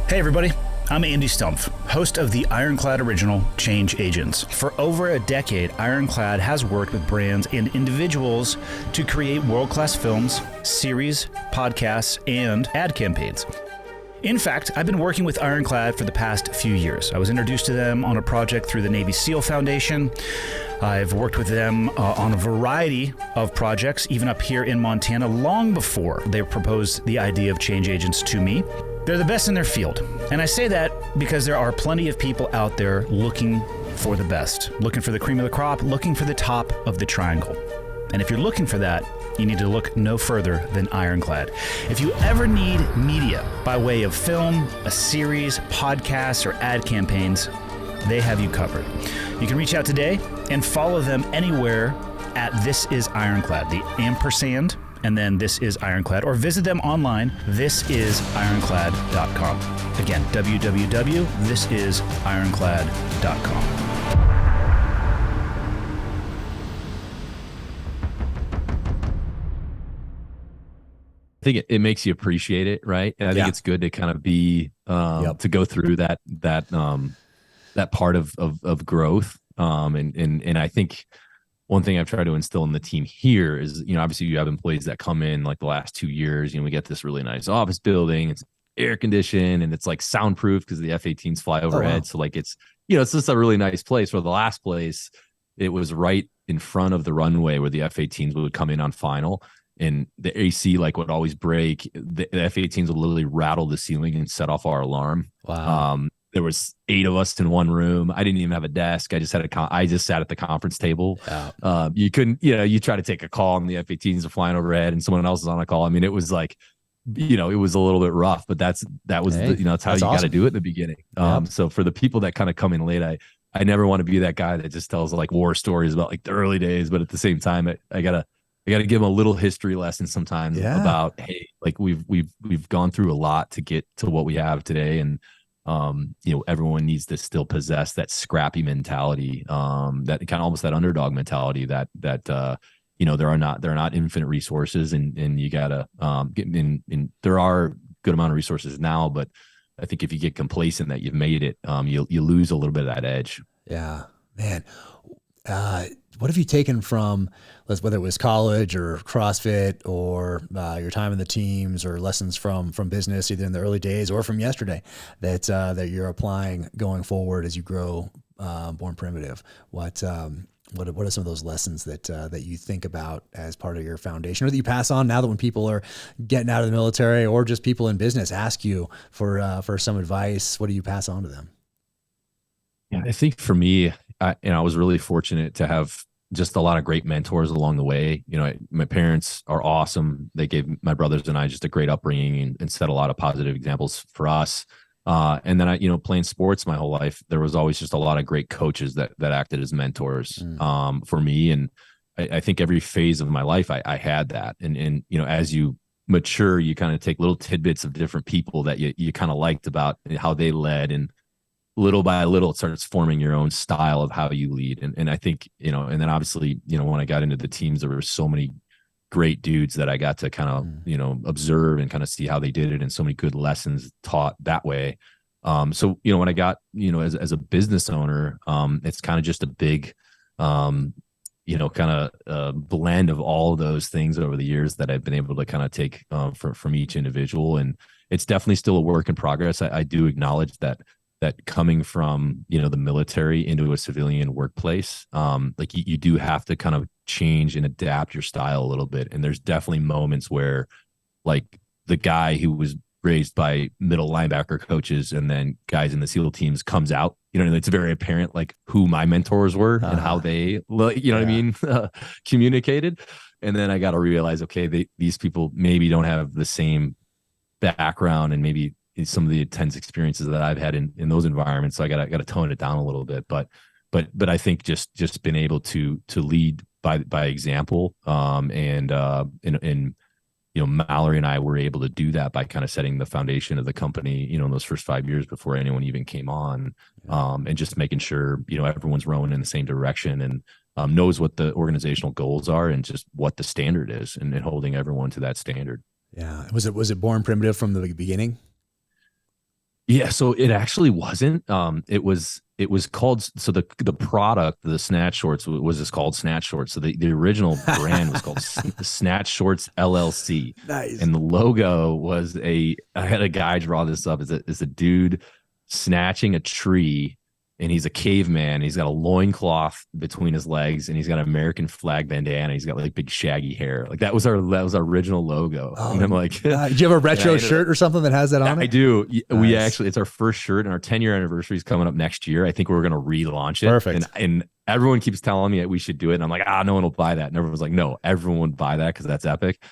Hey everybody, I'm Andy Stumpf, host of the IRONCLAD original Change Agents. For over a decade, IRONCLAD has worked with brands and individuals to create world-class films, series, podcasts, and ad campaigns. In fact, I've been working with IRONCLAD for the past few years. I was introduced to them on a project through the Navy SEAL Foundation. I've worked with them on a variety of projects, even up here in Montana, long before they proposed the idea of change agents to me. They're the best in their field. And I say that because there are plenty of people out there looking for the best, looking for the cream of the crop, looking for the top of the triangle. And if you're looking for that, you need to look no further than IRONCLAD. If you ever need media by way of film, a series, podcasts, or ad campaigns, they have you covered. You can reach out today and follow them anywhere at This Is IRONCLAD, the ampersand, and then This Is IRONCLAD, or visit them online, thisisironclad.com. Again, www.thisisironclad.com. I think it makes you appreciate it, right? And I think it's good to kind of be to go through that part of growth. And I think one thing I've tried to instill in the team here is, obviously you have employees that come in like the last 2 years. We get this really nice office building. It's air conditioned and it's like soundproof because the F-18s fly overhead. Oh, wow. So like it's just a really nice place. Where the last place, it was right in front of the runway where the F-18s would come in on final. And the AC would always break. The F-18s would literally rattle the ceiling and set off our alarm. Wow. There was 8 of us in one room. I didn't even have a desk. I just sat at the conference table. Yeah. You couldn't, you try to take a call and the F-18s are flying overhead and someone else is on a call. I mean, it was like, it was a little bit rough, but that's how you got to do it in the beginning. Yep. So for the people that kind of come in late, I never want to be that guy that just tells like war stories about like the early days, but at the same time, I gotta give them a little history lesson sometimes about, hey, like we've gone through a lot to get to what we have today. And, everyone needs to still possess that scrappy mentality, that kind of almost that underdog mentality that there are not infinite resources and you gotta, get in. There are good amount of resources now, but I think if you get complacent that you've made it, you lose a little bit of that edge. Yeah, man. What have you taken from, whether it was college or CrossFit or your time in the teams or lessons from business, either in the early days or from yesterday, that you're applying going forward as you grow Born Primitive? What are some of those lessons that you think about as part of your foundation, or that you pass on now that when people are getting out of the military or just people in business ask you for some advice, what do you pass on to them? Yeah, I think for me, I was really fortunate to have just a lot of great mentors along the way. My parents are awesome. They gave my brothers and I just a great upbringing and set a lot of positive examples for us. And then playing sports my whole life, there was always just a lot of great coaches that acted as mentors for me. And I think every phase of my life, I had that. And as you mature, you kind of take little tidbits of different people that you kind of liked about how they led, and little by little, it starts forming your own style of how you lead. And I think, and then obviously, when I got into the teams, there were so many great dudes that I got to kind of, observe and kind of see how they did it, and so many good lessons taught that way. So, when I got, as a business owner, it's kind of just a big, kind of blend of all of those things over the years that I've been able to kind of take from each individual. And it's definitely still a work in progress. I do acknowledge that coming from, the military into a civilian workplace, like you do have to kind of change and adapt your style a little bit. And there's definitely moments where like the guy who was raised by middle linebacker coaches and then guys in the SEAL teams comes out, it's very apparent like who my mentors were and how they, what I mean, communicated. And then I got to realize, okay, these people maybe don't have the same background and maybe some of the intense experiences that I've had in those environments. So I got to tone it down a little bit, but I think just being able to lead by example, and Mallory and I were able to do that by kind of setting the foundation of the company, in those first 5 years before anyone even came on, and just making sure, everyone's rowing in the same direction and knows what the organizational goals are and just what the standard is, and holding everyone to that standard. Yeah. Was it Born Primitive from the beginning? Yeah, so it actually wasn't. It was called, so the product, the Snatch Shorts, was just called Snatch Shorts. So the original brand was called Snatch Shorts LLC. Nice. And the logo was I had a guy draw this up. It's a dude snatching a tree, and he's a caveman. He's got a loincloth between his legs, and he's got an American flag bandana. He's got like big shaggy hair. Like that was our original logo. Oh, and I'm like, do you have a retro shirt or something that has that on it? I do. We Nice. actually, it's our first shirt, and our 10-year anniversary is coming up next year. I think we're going to relaunch it. Perfect. And everyone keeps telling me that we should do it. And I'm like, no one will buy that. And everyone's like, no, everyone would buy that because that's epic.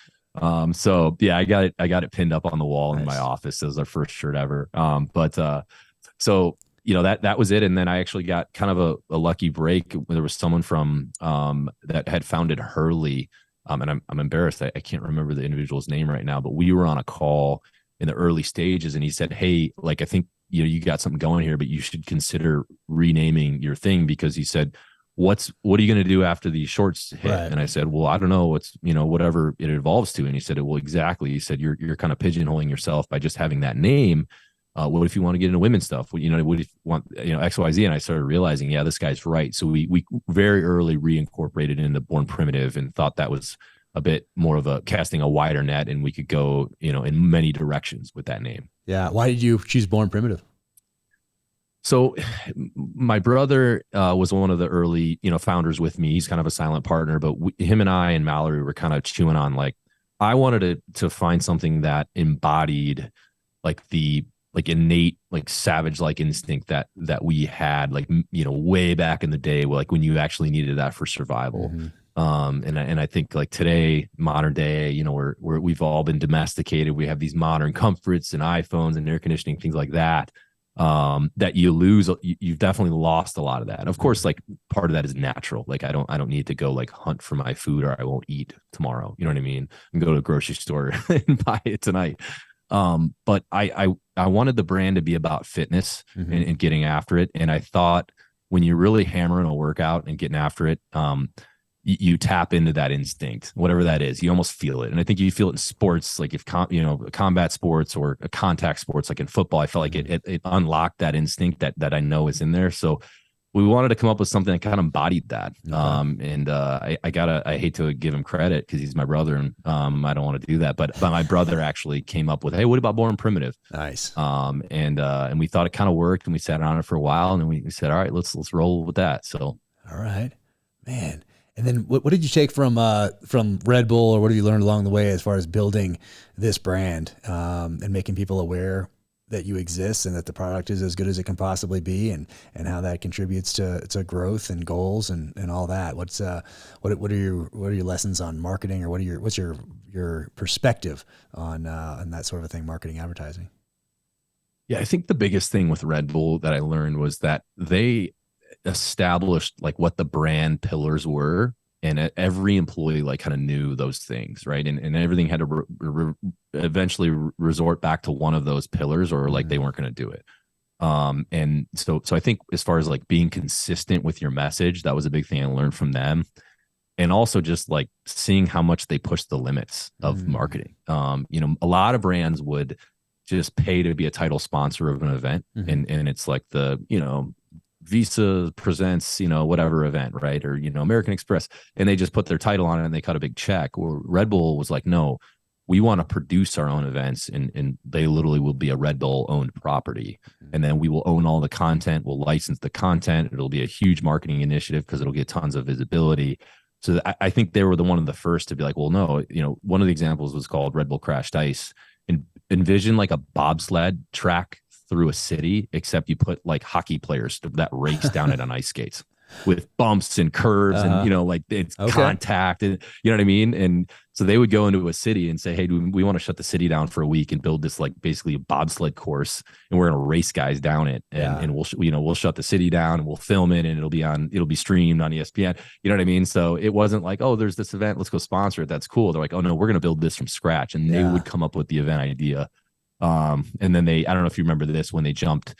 So yeah, I got it pinned up on the wall in my office. It was our first shirt ever. So that was it. And then I actually got kind of a lucky break. There was someone from that had founded Hurley. And I'm embarrassed. I can't remember the individual's name right now, but we were on a call in the early stages, and he said, hey, like, I think, you got something going here, but you should consider renaming your thing, because he said, what are you going to do after these shorts hit? Right. And I said, well, I don't know. It's, whatever it evolves to. And he said, well, exactly. He said, you're kind of pigeonholing yourself by just having that name. What if you want to get into women's stuff? What if you want, X, Y, Z? And I started realizing, yeah, this guy's right. So we very early reincorporated into Born Primitive, and thought that was a bit more of a casting a wider net, and we could go, in many directions with that name. Yeah. Why did you choose Born Primitive? So my brother was one of the early, founders with me. He's kind of a silent partner, but him and I and Mallory were kind of chewing on, like, I wanted to find something that embodied like the innate, like savage, like instinct that we had, like, way back in the day, like when you actually needed that for survival. Mm-hmm. And I think, like, today, modern day, we've all been domesticated. We have these modern comforts and iPhones and air conditioning, things like that. That you lose, you've definitely lost a lot of that. And of course, like, part of that is natural. Like, I don't need to go like hunt for my food, or I won't eat tomorrow. You know what I mean? And go to the grocery store and buy it tonight. But I wanted the brand to be about fitness, mm-hmm. and getting after it. And I thought, when you're really hammering a workout and getting after it, you tap into that instinct, whatever that is. You almost feel it. And I think you feel it in sports, like if combat sports or contact sports, like in football, I felt like it unlocked that instinct that I know is in there. So we wanted to come up with something that kind of embodied that. Okay. I hate to give him credit because he's my brother, and I don't want to do that, but my brother actually came up with, hey, what about Born Primitive? Nice. And we thought it kind of worked, and we sat on it for a while, and then we said, all right, let's roll with that. So, all right, man. And then what did you take from Red Bull, or what have you learned along the way as far as building this brand, and making people aware that you exist and that the product is as good as it can possibly be, and how that contributes to growth and goals and all that? What are your lessons on marketing, or what's your perspective on that sort of a thing, marketing, advertising? Yeah, I think the biggest thing with Red Bull that I learned was that they established like what the brand pillars were, and every employee like kind of knew those things, right? And everything had to eventually resort back to one of those pillars, or like they weren't going to do it. And so I think as far as like being consistent with your message, that was a big thing I learned from them. And also just like seeing how much they push the limits of marketing. A lot of brands would just pay to be a title sponsor of an event, and it's like the Visa presents, whatever event, right? Or, American Express, and they just put their title on it and they cut a big check. Or Red Bull was like, no, we want to produce our own events, and they literally will be a Red Bull owned property. And then we will own all the content. We'll license the content. It'll be a huge marketing initiative because it'll get tons of visibility. So I think they were one of the first to be like, well, no, one of the examples was called Red Bull Crashed Ice, and envision like a bobsled track through a city, except you put like hockey players that race down it on ice skates with bumps and curves, and like it's contact, and you know what I mean. And so they would go into a city and say, hey, we want to shut the city down for a week and build this like basically a bobsled course, and we're going to race guys down it, and we'll shut the city down, and we'll film it, and it'll be streamed on ESPN. You know what I mean? So it wasn't like, oh, there's this event, let's go sponsor it, that's cool. They're like, oh no, we're going to build this from scratch, and they would come up with the event idea. And then I don't know if you remember this, when they jumped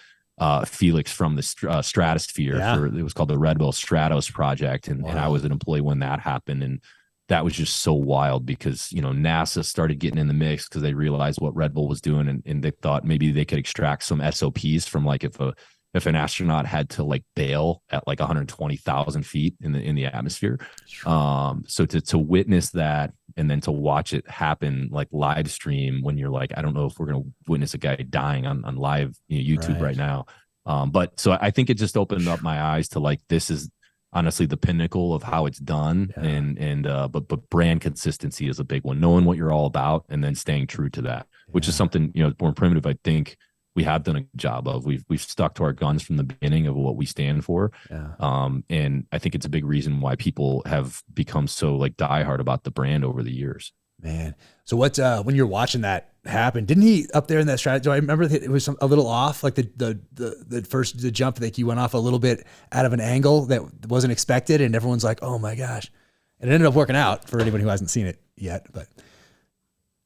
Felix from the stratosphere, it was called the Red Bull Stratos project. And I was an employee when that happened. And that was just so wild because, you know, NASA started getting in the mix because they realized what Red Bull was doing, and they thought maybe they could extract some SOPs from like if an astronaut had to like bail at like 120,000 feet in the atmosphere. So to witness that and then to watch it happen like live stream when you're like, I don't know if we're going to witness a guy dying on live, you know, YouTube right now. But so I think it just opened up my eyes to like, this is honestly the pinnacle of how it's done. But brand consistency is a big one, knowing what you're all about and then staying true to that, which is something, you know, Born Primitive, I think we have done a job of. We've stuck to our guns from the beginning of what we stand for. And I think it's a big reason why people have become so like diehard about the brand over the years. Man. So what, when you're watching that happen, didn't he up there in that strategy? Do I remember that it was a little off, like the jump, like you went off a little bit out of an angle that wasn't expected. And everyone's like, oh my gosh. And it ended up working out for anybody who hasn't seen it yet, but.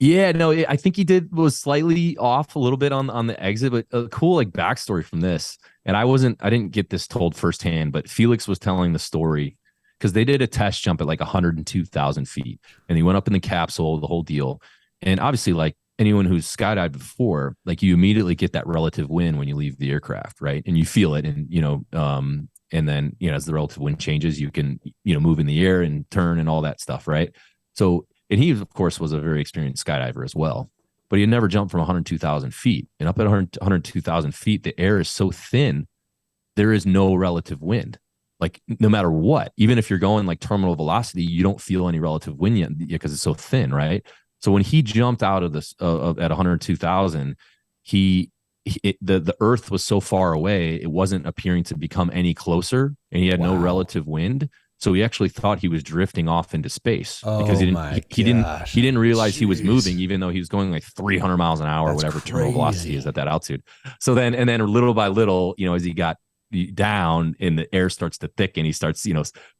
Yeah, no, I think he was slightly off a little bit on the exit, but a cool like backstory from this. And I didn't get this told firsthand, but Felix was telling the story because they did a test jump at like 102,000 feet, and he went up in the capsule, the whole deal. And obviously, like anyone who's skydived before, like you immediately get that relative wind when you leave the aircraft, right? And you feel it, and and then as the relative wind changes, you can move in the air and turn and all that stuff, right? So. And he, of course, was a very experienced skydiver as well, but he had never jumped from 102,000 feet. And up at 102,000 feet, the air is so thin, there is no relative wind. Like no matter what, even if you're going like terminal velocity, you don't feel any relative wind yet because it's so thin, right? So when he jumped out of this at 102,000, the Earth was so far away, it wasn't appearing to become any closer, and he had no relative wind. So he actually thought he was drifting off into space because he didn't realize he was moving, even though he was going like 300 miles an hour, or whatever terminal velocity is at that altitude. So then little by little, as he got down and the air starts to thicken, he starts,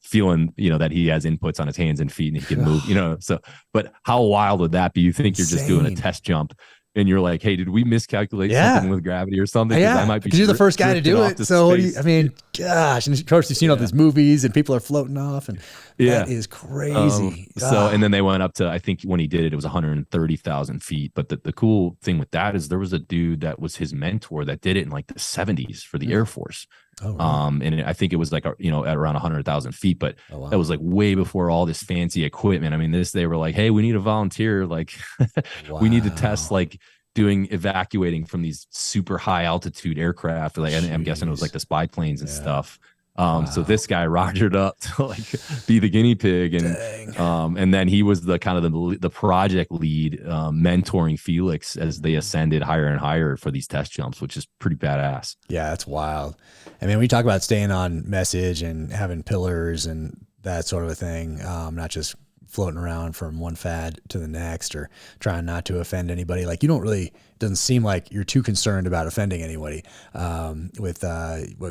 feeling, that he has inputs on his hands and feet and he can move, so, but how wild would that be? You think you're just doing a test jump and you're like, hey, did we miscalculate something with gravity or something? Yeah, because you're the first guy to do it. So, gosh, and of course you've seen all these movies and people are floating off, and that is crazy. And then they went up to, I think when he did it, it was 130,000 feet. But the cool thing with that is there was a dude that was his mentor that did it in like the 70s for the Air Force. Oh, right. And I think it was like, at around 100,000 feet, but that was like way before all this fancy equipment. I mean, they were like, hey, we need a volunteer. Like we need to test, like evacuating from these super high altitude aircraft. Like, I'm guessing it was like the spy planes and stuff. So this guy rogered up to like be the guinea pig, and then he was the kind of the project lead, mentoring Felix as they ascended higher and higher for these test jumps, which is pretty badass. Yeah, that's wild. I mean, we talk about staying on message and having pillars and that sort of a thing, not just floating around from one fad to the next or trying not to offend anybody. Like it doesn't seem like you're too concerned about offending anybody with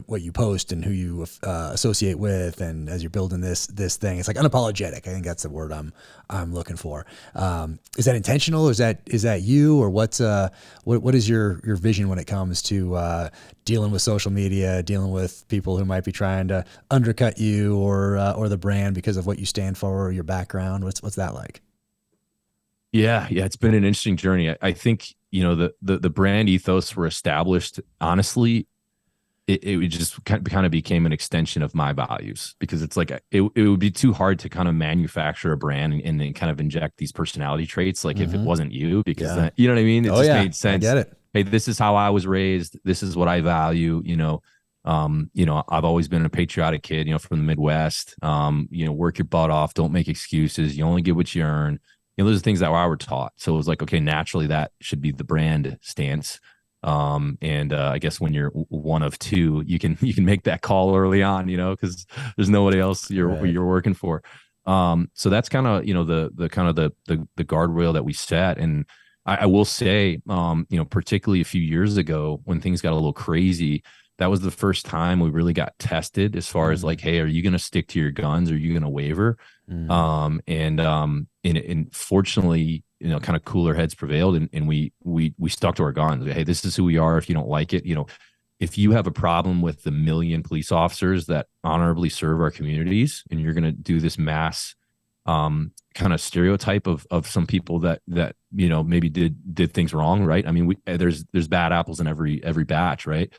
what you post and who you associate with. And as you're building this thing, it's like unapologetic. I think that's the word I'm looking for. Is that intentional? Is that you, or what is your vision when it comes to dealing with social media, dealing with people who might be trying to undercut you or the brand because of what you stand for or your background? What's that like? Yeah. It's been an interesting journey. I think, the brand ethos were established. Honestly, it just kind of became an extension of my values, because it's like, it would be too hard to kind of manufacture a brand and then kind of inject these personality traits. Like if it wasn't you, because then, you know what I mean? It just made sense. I get it. Hey, this is how I was raised. This is what I value. I've always been a patriotic kid, from the Midwest. Work your butt off. Don't make excuses. You only get what you earn. Those are things that I were taught. So it was like, okay, naturally that should be the brand stance. I guess when you're one of two, you can make that call early on, because there's nobody else you're working for. So that's kind of, the guardrail that we set. And I will say, particularly a few years ago when things got a little crazy, that was the first time we really got tested as far as like, hey, are you going to stick to your guns? Or are you going to waver? And fortunately, kind of cooler heads prevailed, and we stuck to our guns. Hey, this is who we are. If you don't like it, if you have a problem with the 1 million police officers that honorably serve our communities, and you're going to do this mass kind of stereotype of some people that maybe did things wrong, right? I mean, there's bad apples in every batch, right?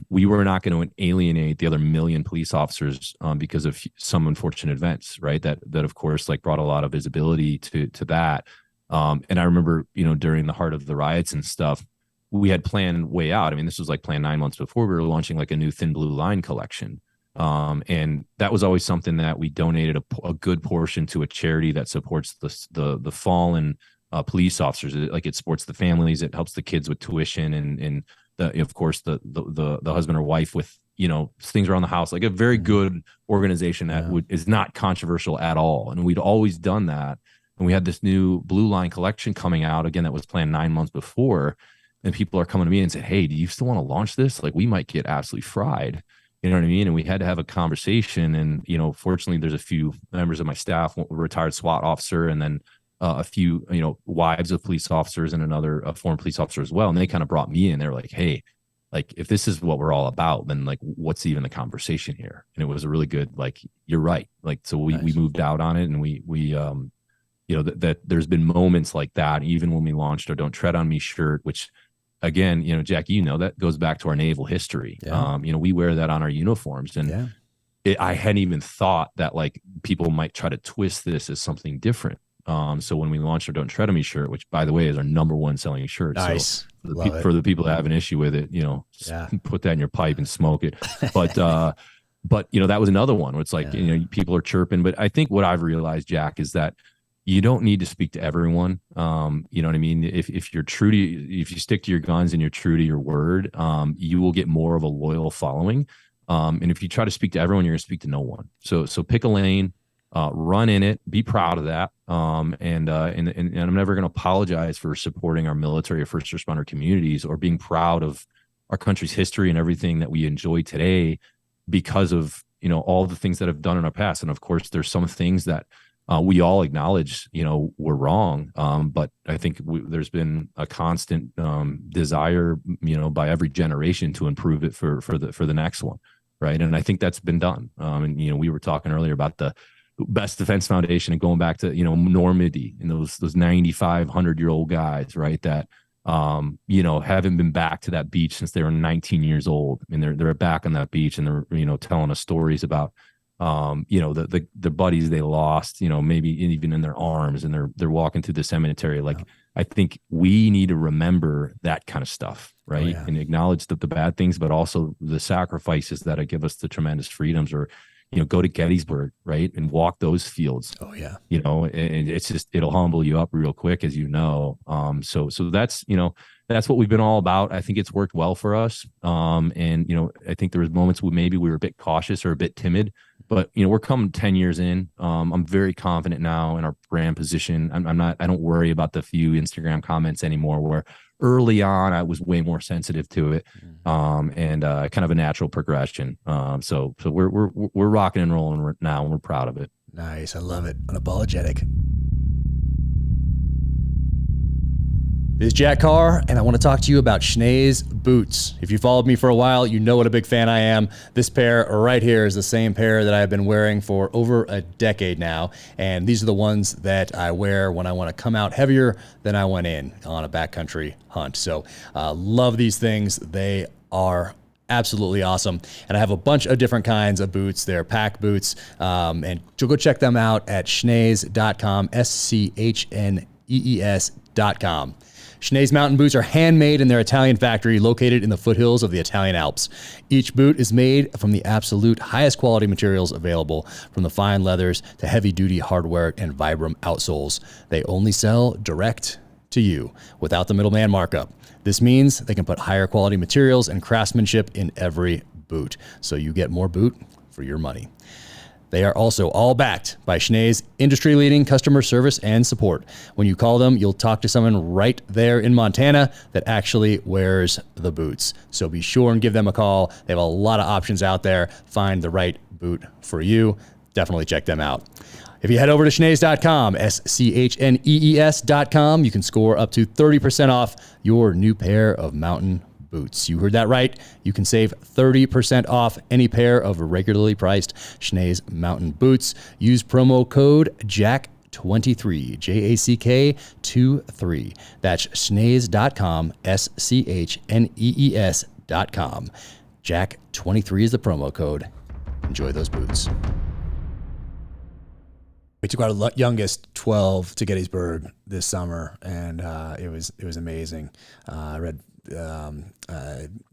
We were not going to alienate the other million police officers because of some unfortunate events, right? That of course like brought a lot of visibility to that. And I remember, during the heart of the riots and stuff, we had planned way out. I mean, this was like planned 9 months before. We were launching like a new Thin Blue Line collection. And that was always something that we donated a good portion to a charity that supports the fallen police officers. It supports the families. It helps the kids with tuition and of course the husband or wife with things around the house. Like a very good organization that is not controversial at all. And we'd always done that. And we had this new Blue Line collection coming out again that was planned 9 months before. And people are coming to me and said, "Hey, do you still want to launch this? Like, we might get absolutely fried." You know what I mean? And we had to have a conversation. And, fortunately, there's a few members of my staff, a retired SWAT officer, and then a few, wives of police officers and a former police officer as well. And they kind of brought me in. They were like, "Hey, like, if this is what we're all about, then like, what's even the conversation here?" And it was a really good, like, you're right. Like, so we moved out on it, and we that there's been moments like that, even when we launched our Don't Tread on Me shirt, which, again, Jack, that goes back to our naval history. Yeah. We wear that on our uniforms, and I hadn't even thought that like people might try to twist this as something different. So when we launched our Don't Tread on Me shirt, which by the way is our #1 selling shirt. Nice. So for the people that have an issue with it, put that in your pipe and smoke it. But that was another one where it's like, people are chirping. But I think what I've realized, Jack, is that you don't need to speak to everyone. You know what I mean? If you stick to your guns and you're true to your word, you will get more of a loyal following. And if you try to speak to everyone, you're going to speak to no one. So pick a lane, run in it, be proud of that. And I'm never going to apologize for supporting our military or first responder communities or being proud of our country's history and everything that we enjoy today because of, all the things that have done in our past. And of course, there's some things that we all acknowledge, we're wrong. But I think there's been a constant desire, by every generation to improve it for the next one, right? And I think that's been done. And we were talking earlier about the Best Defense Foundation and going back to Normandy and those 9,500-year-old guys, right? That haven't been back to that beach since they were 19 years old, and they're back on that beach, and they're telling us stories about the buddies they lost, maybe even in their arms, and they're walking through the cemetery. Like, I think we need to remember that kind of stuff, right? And acknowledge the bad things, but also the sacrifices that give us the tremendous freedoms. Or, go to Gettysburg, right, and walk those fields. And it's just, it'll humble you up real quick, as so that's that's what we've been all about. I think it's worked well for us. And I think there was moments where maybe we were a bit cautious or a bit timid, but we're coming 10 years in. I'm very confident now in our brand position. I don't worry about the few Instagram comments anymore, where early on I was way more sensitive to it. And kind of a natural progression. So we're rocking and rolling now, and we're proud of it. Nice. I love it. Unapologetic. This is Jack Carr, and I want to talk to you about Schnee's boots. If you followed me for a while, you know what a big fan I am. This pair right here is the same pair that I've been wearing for over a decade now, and these are the ones that I wear when I want to come out heavier than I went in on a backcountry hunt. So love these things. They are absolutely awesome. And I have a bunch of different kinds of boots. They're pack boots, and go check them out at schnees.com, SCHNEES.com. Schnee's mountain boots are handmade in their Italian factory located in the foothills of the Italian Alps. Each boot is made from the absolute highest quality materials available, from the fine leathers to heavy-duty hardware and Vibram outsoles. They only sell direct to you without the middleman markup. This means they can put higher quality materials and craftsmanship in every boot, so you get more boot for your money. They are also all backed by Schnee's industry-leading customer service and support. When you call them, you'll talk to someone right there in Montana that actually wears the boots. So be sure and give them a call. They have a lot of options out there. Find the right boot for you. Definitely check them out. If you head over to schnees.com, SCHNEES.com, you can score up to 30% off your new pair of mountain boots. You heard that right. You can save 30% off any pair of regularly priced Schnee's mountain boots. Use promo code JACK Jack23, Jack23. That's schnees.com, SCHNEES.com. Jack23 is the promo code. Enjoy those boots. We took our youngest 12 to Gettysburg this summer, and it was amazing. I read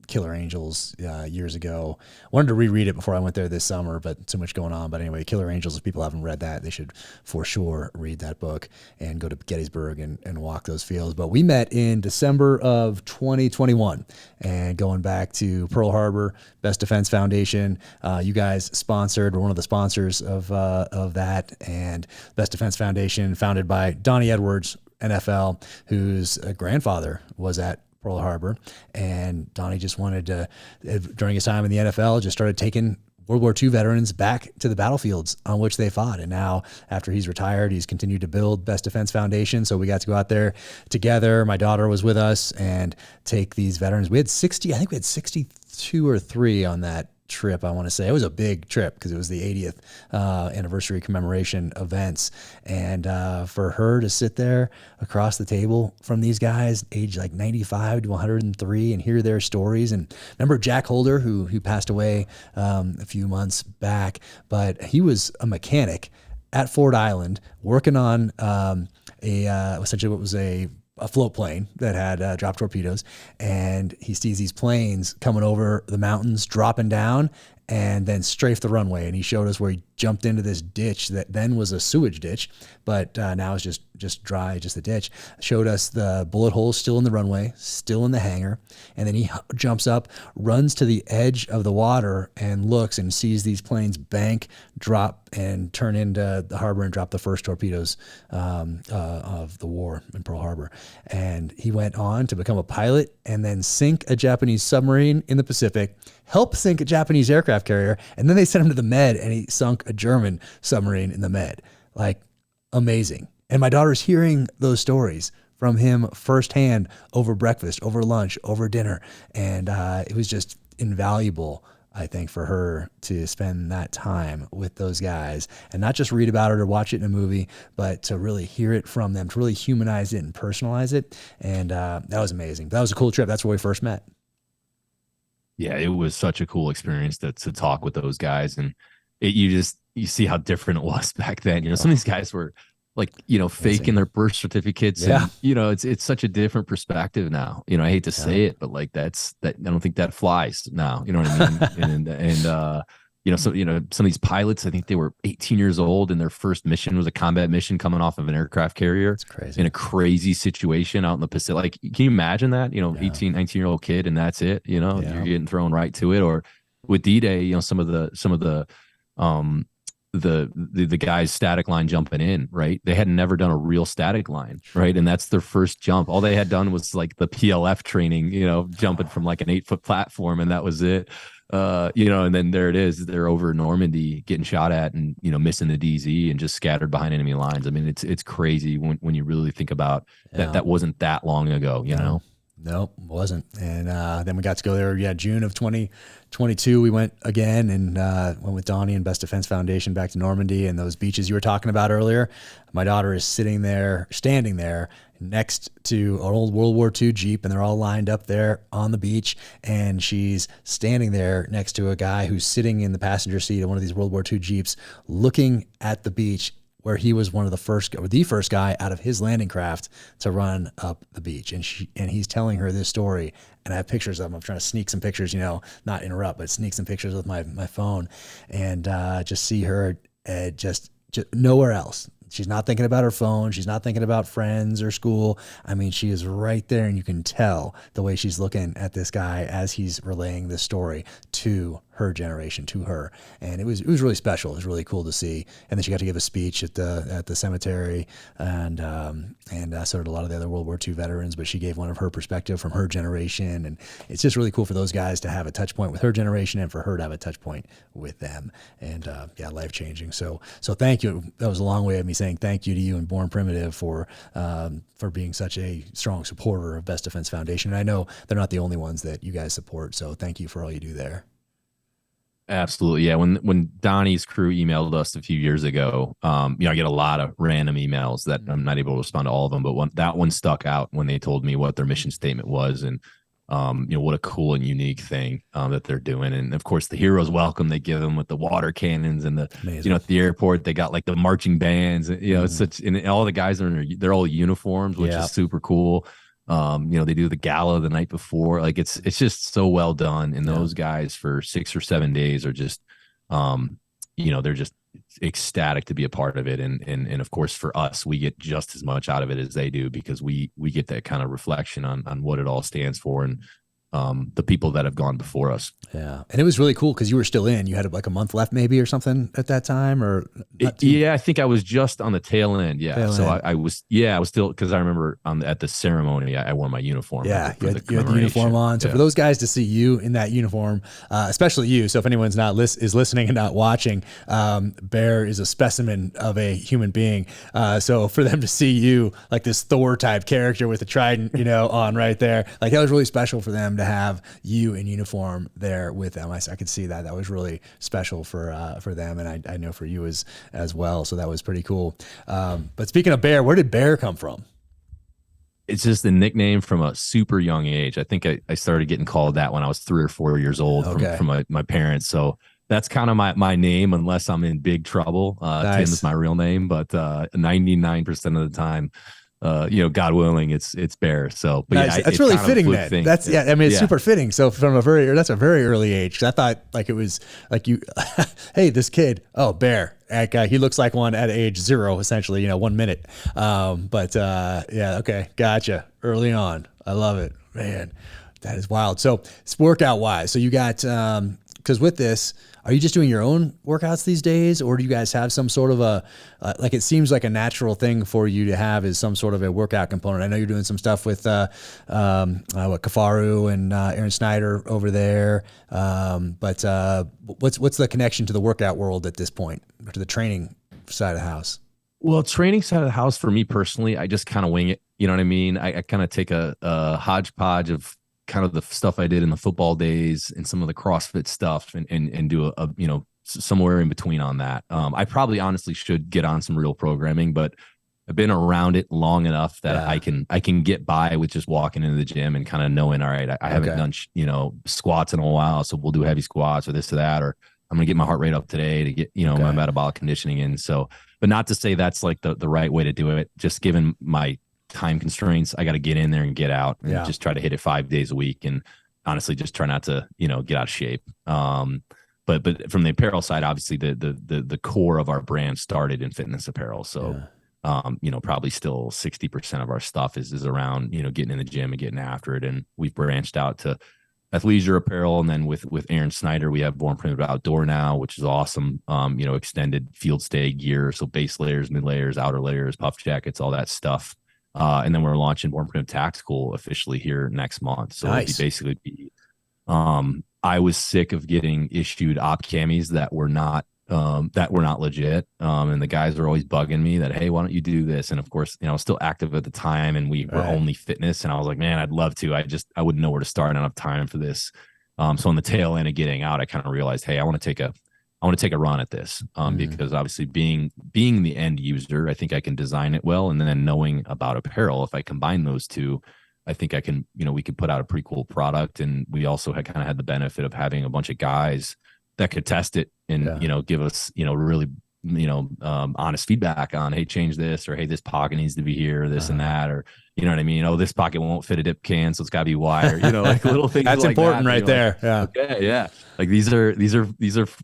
Killer Angels years ago. Wanted to reread it before I went there this summer, but too much going on. But anyway, Killer Angels, if people haven't read that, they should for sure read that book and go to Gettysburg and walk those fields. But we met in December of 2021, and going back to Pearl Harbor, Best Defense Foundation. You guys sponsored, were one of the sponsors of that, and Best Defense Foundation, founded by Donnie Edwards, NFL, whose grandfather was at Pearl Harbor, and Donnie just wanted to, during his time in the NFL, just started taking World War II veterans back to the battlefields on which they fought. And now, after he's retired, he's continued to build Best Defense Foundation. So we got to go out there together. My daughter was with us and take these veterans. We had 62 or 3 on that trip. I want to say it was a big trip because it was the 80th anniversary commemoration events, and for her to sit there across the table from these guys aged like 95 to 103 and hear their stories. And remember Jack Holder, who passed away a few months back, but he was a mechanic at Ford Island working on essentially what was a float plane that had drop torpedoes, and he sees these planes coming over the mountains, dropping down, and then strafe the runway. And he showed us where he jumped into this ditch that then was a sewage ditch, but now it's just dry, just a ditch. Showed us the bullet holes still in the runway, still in the hangar. And then he jumps up, runs to the edge of the water and looks and sees these planes bank, drop, and turn into the harbor and drop the first torpedoes of the war in Pearl Harbor. And he went on to become a pilot and then sink a Japanese submarine in the Pacific, help sink a Japanese aircraft carrier, and then they sent him to the Med, and he sunk a German submarine in the Med. Like, amazing. And my daughter's hearing those stories from him firsthand over breakfast, over lunch, over dinner. And it was just invaluable, I think, for her to spend that time with those guys and not just read about it or watch it in a movie, but to really hear it from them, to really humanize it and personalize it. And that was amazing. That was a cool trip. That's where we first met. Yeah, it was such a cool experience to talk with those guys. And you see how different it was back then. Some of these guys were like, faking their birth certificates. Yeah. And, it's such a different perspective now. I hate to say it, but like I don't think that flies now. You know what I mean? Some of these pilots, I think they were 18 years old and their first mission was a combat mission coming off of an aircraft carrier. It's crazy. In a crazy situation out in the Pacific. Like, can you imagine that? 18, 19-year-old kid, and that's it. You're getting thrown right to it. Or with D-Day, some of the guys static line jumping in, right? They had never done a real static line, right? And that's their first jump. All they had done was like the PLF training, jumping from like an 8-foot platform, and that was it. And then there it is. They're over Normandy getting shot at and, missing the DZ and just scattered behind enemy lines. I mean, it's crazy when you really think about that. That wasn't that long ago, you know? Nope, wasn't. And then we got to go there. Yeah, June of 2022, we went again and went with Donnie and Best Defense Foundation back to Normandy and those beaches you were talking about earlier. My daughter is standing there next to an old World War II Jeep, and they're all lined up there on the beach. And she's standing there next to a guy who's sitting in the passenger seat of one of these World War II Jeeps, looking at the beach, where he was one of the first guy out of his landing craft to run up the beach. And he's telling her this story, and I have pictures of him. I'm trying to sneak some pictures, not interrupt, but sneak some pictures with my phone, and just see her just nowhere else. She's not thinking about her phone. She's not thinking about friends or school. I mean, she is right there, and you can tell the way she's looking at this guy as he's relaying this story to her generation, to her. And it was really special. It was really cool to see. And then she got to give a speech at the cemetery, and so did a lot of the other World War II veterans, but she gave one of her perspective from her generation. And it's just really cool for those guys to have a touch point with her generation and for her to have a touch point with them. And life changing. So thank you. That was a long way of me saying thank you to you and Born Primitive for being such a strong supporter of Best Defense Foundation. And I know they're not the only ones that you guys support. So thank you for all you do there. Absolutely. Yeah. When Donnie's crew emailed us a few years ago, I get a lot of random emails that I'm not able to respond to all of them, but that one stuck out when they told me what their mission statement was, and what a cool and unique thing that they're doing. And of course, the heroes welcome they give them with the water cannons, and Amazing. at the airport they got like the marching bands. It's such, and all the guys they're all uniforms, which is super cool. They do the gala the night before. Like it's just so well done. And those guys for 6 or 7 days are just, they're just ecstatic to be a part of it. And of course for us, we get just as much out of it as they do, because we get that kind of reflection on what it all stands for, and the people that have gone before us. Yeah. And it was really cool because you were still in. You had like a month left maybe or something at that time, or I think I was just on the tail end. Yeah. Tail so end. I was still, because I remember at the ceremony, I wore my uniform. Yeah, you had the uniform on. So for those guys to see you in that uniform, especially you, so if anyone's is listening and not watching, Bear is a specimen of a human being. So for them to see you like this Thor type character with a trident, on right there, like that was really special for them to have you in uniform there with them. I could see that. That was really special for them, and I know for you as well. So that was pretty cool. But speaking of Bear, where did Bear come from? It's just a nickname from a super young age. I think I started getting called that when I was 3 or 4 years old from my parents. So that's kind of my name, unless I'm in big trouble. Nice. Tim is my real name, but 99% of the time, God willing, it's Bear. So, but nice. yeah, that's really fitting then. Thing. That's it's super fitting. So that's a very early age. 'Cause I thought like it was like you, hey, this kid, Bear. He looks like one at age 0, essentially, 1 minute. Okay. Gotcha. Early on. I love it, man. That is wild. So it's workout wise. So you got, cause with this, are you just doing your own workouts these days, or do you guys have some sort of like it seems like a natural thing for you to have is some sort of a workout component? I know you're doing some stuff with Kafaru and Aaron Snyder over there, but what's the connection to the workout world at this point, or to the training side of the house? Well, training side of the house for me personally, I just kind of wing it. You know what I mean? I kind of take a hodgepodge of kind of the stuff I did in the football days and some of the CrossFit stuff, and do a somewhere in between on that. I probably honestly should get on some real programming, but I've been around it long enough that I can get by with just walking into the gym and kind of knowing, all right, I haven't done squats in a while, so we'll do heavy squats or this or that, or I'm gonna get my heart rate up today to get my metabolic conditioning in. So, but not to say that's like the right way to do it. Just given my time constraints, I got to get in there and get out and just try to hit it 5 days a week, and honestly just try not to get out of shape. But from the apparel side, obviously the core of our brand started in fitness apparel, so probably still 60% of our stuff is around getting in the gym and getting after it. And we've branched out to athleisure apparel, and then with Aaron Snyder we have Born Primitive Outdoor now, which is awesome. Extended field stay gear, so base layers, mid layers, outer layers, puff jackets, all that stuff. And then we're launching Born Primitive Tactical officially here next month. So nice. I was sick of getting issued op camis that were not legit. And the guys were always bugging me that, hey, why don't you do this? And of course, I was still active at the time, and we were only fitness. And I was like, man, I'd love to. I wouldn't know where to start. I don't have time for this. So on the tail end of getting out, I kind of realized, hey, I want to take a run at this, because obviously being the end user, I think I can design it well. And then knowing about apparel, if I combine those two, I think I can, we could put out a pretty cool product. And we also had the benefit of having a bunch of guys that could test it and, give us, really, honest feedback on, hey, change this, or hey, this pocket needs to be here, or this and that, or, you know what I mean? Oh, this pocket won't fit a dip can, so it's gotta be wide, or, like little things. That's like important, that, right there. Like, okay, yeah. Like these are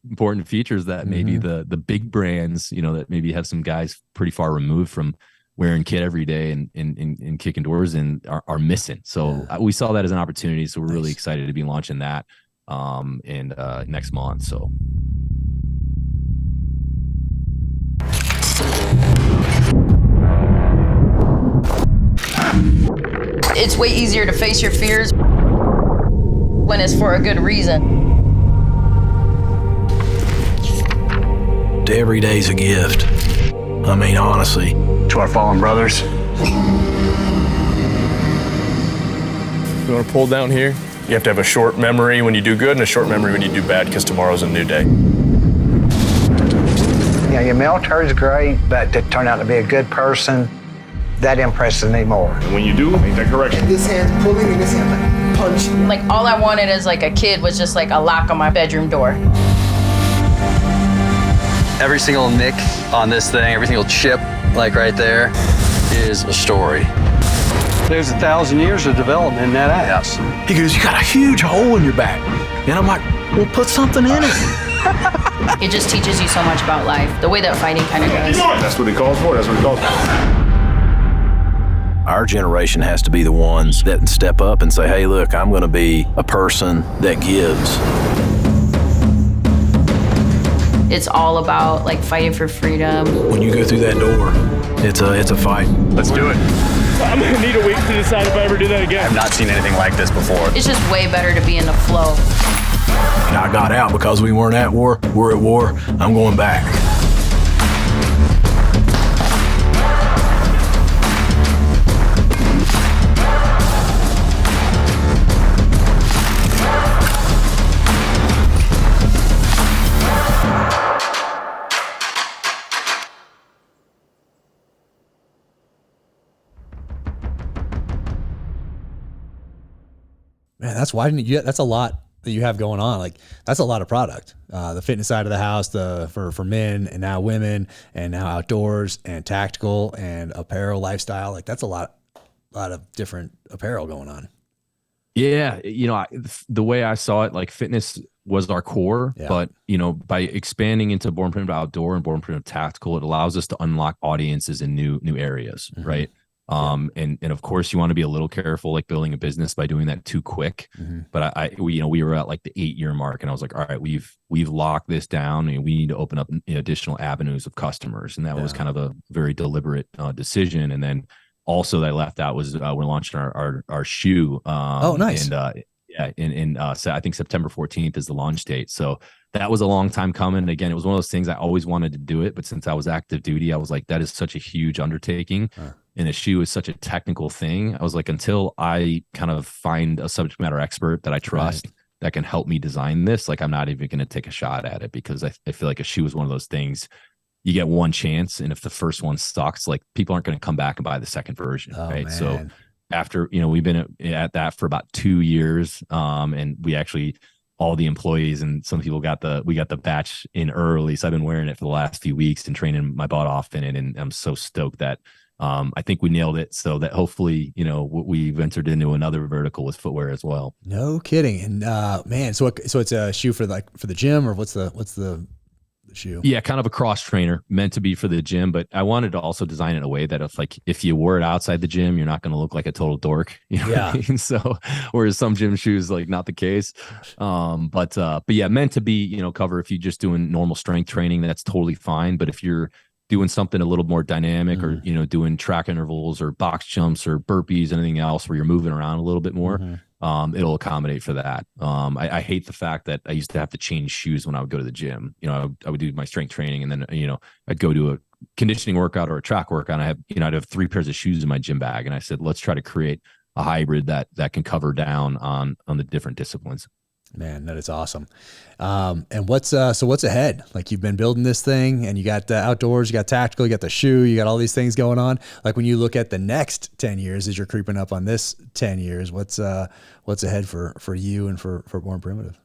important features that maybe the big brands, that maybe have some guys pretty far removed from wearing kit every day and kicking doors and are missing. So we saw that as an opportunity. So we're really excited to be launching that next month. So. It's way easier to face your fears when it's for a good reason. Every day's a gift. I mean, honestly. To our fallen brothers. You want to pull down here? You have to have a short memory when you do good and a short memory when you do bad, because tomorrow's a new day. Yeah, your military's great, but to turn out to be a good person, that impresses me more. And when you do, make that correction. This hand's pulling and this hand's like punching. Like all I wanted as like a kid was just like a lock on my bedroom door. Every single nick on this thing, every single chip, like right there, is a story. There's 1,000 years of development in that ass. He goes, you got a huge hole in your back. And I'm like, well, put something in it. It just teaches you so much about life, the way that fighting kind of goes. That's what it calls for. That's what it calls for. Our generation has to be the ones that step up and say, hey, look, I'm going to be a person that gives. It's all about like fighting for freedom. When you go through that door, it's a fight. Let's do it. I'm gonna need a week to decide if I ever do that again. I've not seen anything like this before. It's just way better to be in the flow. And I got out because we weren't at war. We're at war. I'm going back. Man, that's why didn't you? That's a lot that you have going on. Like that's a lot of product. The fitness side of the house, for men and now women, and now outdoors and tactical and apparel lifestyle. Like that's a lot of different apparel going on. Yeah, the way I saw it, like fitness was our core, but by expanding into Born Primitive Outdoor and Born Primitive Tactical, it allows us to unlock audiences in new areas, right? And of course you want to be a little careful, like building a business by doing that too quick. But we were at like the 8-year mark, and I was like, all right, we've locked this down, and we need to open up additional avenues of customers. And that was kind of a very deliberate decision. And then also that I left out was we're launching our shoe. Oh, nice. And so I think September 14th is the launch date. So that was a long time coming. And again, it was one of those things I always wanted to do it, but since I was active duty, I was like, that is such a huge undertaking. And a shoe is such a technical thing. I was like, until I kind of find a subject matter expert that I trust that can help me design this, like I'm not even going to take a shot at it, because I feel like a shoe is one of those things you get one chance. And if the first one sucks, like people aren't going to come back and buy the second version. Right. Man. So after, we've been at that for about 2 years. And we actually, all the employees and some people we got the batch in early. So I've been wearing it for the last few weeks and training my butt off in it. And I'm so stoked that I think we nailed it, so that hopefully, we've entered into another vertical with footwear as well. No kidding. And man, so it's a shoe for the gym, or what's the shoe? Yeah, kind of a cross trainer, meant to be for the gym, but I wanted to also design it in a way that if you wear it outside the gym, you're not going to look like a total dork. You know what I mean? So, whereas some gym shoes, like not the case. But yeah, meant to be, cover if you're just doing normal strength training, that's totally fine. But if you're doing something a little more dynamic, or doing track intervals or box jumps or burpees, anything else where you're moving around a little bit more, it'll accommodate for that. I hate the fact that I used to have to change shoes when I would go to the gym. I would do my strength training, and then I'd go to a conditioning workout or a track workout. I'd have 3 pairs of shoes in my gym bag, and I said, let's try to create a hybrid that can cover down on the different disciplines. Man, that is awesome. And what's ahead? Like, you've been building this thing, and you got the outdoors, you got tactical, you got the shoe, you got all these things going on. Like, when you look at the next 10 years, as you're creeping up on this 10 years, what's ahead for you and for Born Primitive?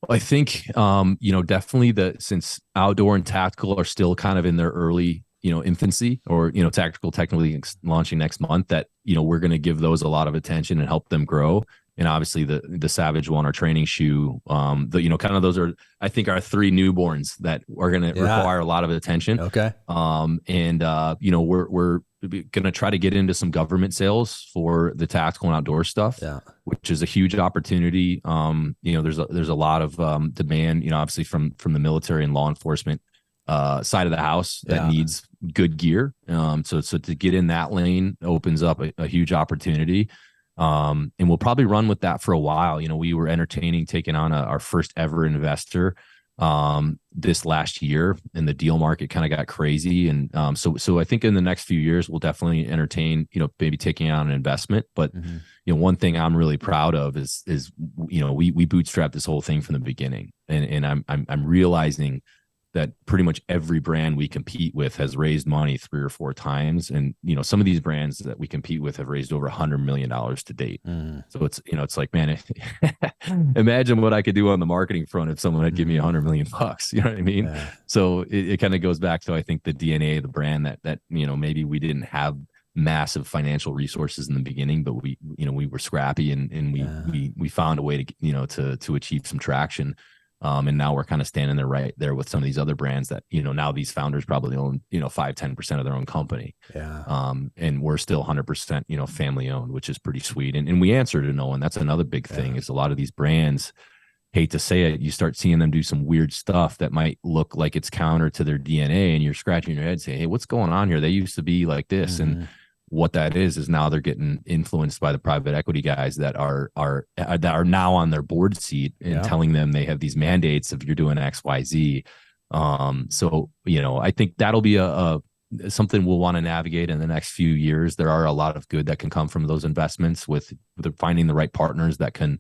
Well, I think, definitely since outdoor and tactical are still kind of in their early, infancy, or, tactical technically launching next month, that, we're going to give those a lot of attention and help them grow. And obviously the Savage One, our training shoe, kind of those are, I think, our 3 newborns that are going to require a lot of attention. Okay. We're going to try to get into some government sales for the tactical and outdoor stuff, which is a huge opportunity. There's a lot of demand, obviously from the military and law enforcement side of the house that needs good gear. So to get in that lane opens up a huge opportunity. And we'll probably run with that for a while. We were entertaining taking on our first ever investor this last year, and the deal market kind of got crazy. And so I think in the next few years, we'll definitely entertain, maybe taking on an investment. But, one thing I'm really proud of is, we bootstrapped this whole thing from the beginning. And I'm realizing that pretty much every brand we compete with has raised money 3 or 4 times. And, some of these brands that we compete with have raised over $100 million to date. So it's, it's like, man, imagine what I could do on the marketing front if someone had given me $100 million bucks, you know what I mean? Yeah. So it kind of goes back to, I think, the DNA of the brand that, maybe we didn't have massive financial resources in the beginning, but we were scrappy and we found a way to, to achieve some traction. And now we're kind of standing there right there with some of these other brands that, now these founders probably own, 5-10% of their own company. Yeah. And we're still 100%, family owned, which is pretty sweet. And we answer to no one. That's another big thing is a lot of these brands, hate to say it, you start seeing them do some weird stuff that might look like it's counter to their DNA, and you're scratching your head saying, hey, what's going on here? They used to be like this. And what that is now they're getting influenced by the private equity guys that are now on their board seat and telling them they have these mandates if you're doing X, Y, Z. So, I think that'll be something we'll want to navigate in the next few years. There are a lot of good that can come from those investments with finding the right partners that can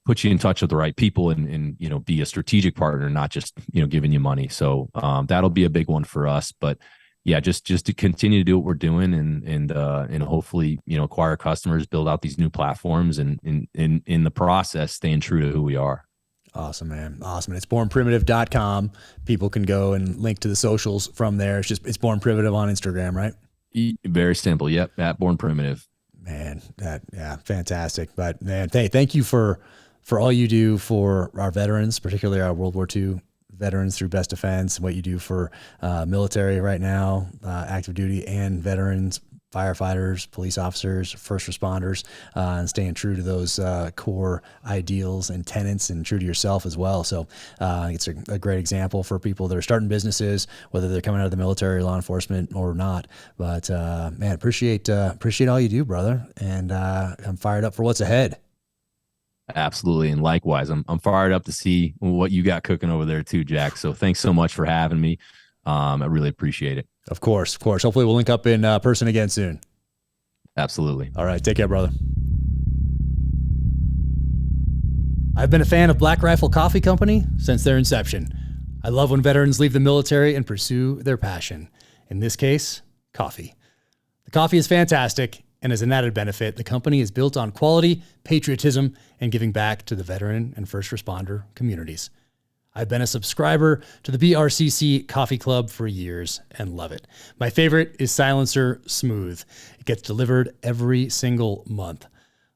put you in touch with the right people and be a strategic partner, not just, giving you money. So, that'll be a big one for us, but yeah, just to continue to do what we're doing and hopefully, acquire customers, build out these new platforms, and in the process, staying true to who we are. Awesome, man. Awesome. And it's bornprimitive.com. People can go and link to the socials from there. It's Born Primitive on Instagram, right? Very simple. Yep. At Born Primitive. Man, fantastic. But man, thank you for all you do for our veterans, particularly our World War II veterans through Best Defense, what you do for military right now, active duty and veterans, firefighters, police officers, first responders, and staying true to those core ideals and tenets, and true to yourself as well. So it's a great example for people that are starting businesses, whether they're coming out of the military or law enforcement or not. But man, appreciate all you do, brother. And I'm fired up for what's ahead. Absolutely. And likewise, I'm fired up to see what you got cooking over there too, Jack. So thanks so much for having me. I really appreciate it. Of course. Hopefully we'll link up in person again soon. Absolutely. All right. Take care, brother. I've been a fan of Black Rifle Coffee Company since their inception. I love when veterans leave the military and pursue their passion. In this case, coffee. The coffee is fantastic. And as an added benefit, the company is built on quality, patriotism, and giving back to the veteran and first responder communities. I've been a subscriber to the BRCC Coffee Club for years and love it. My favorite is Silencer Smooth. It gets delivered every single month.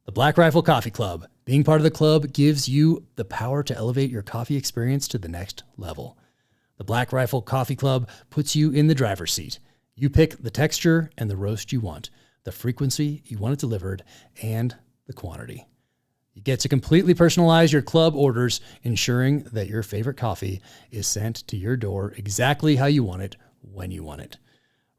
The Black Rifle Coffee Club. Being part of the club gives you the power to elevate your coffee experience to the next level. The Black Rifle Coffee Club puts you in the driver's seat. You pick the texture and the roast you want, the frequency you want it delivered, and the quantity. You get to completely personalize your club orders, ensuring that your favorite coffee is sent to your door exactly how you want it, when you want it.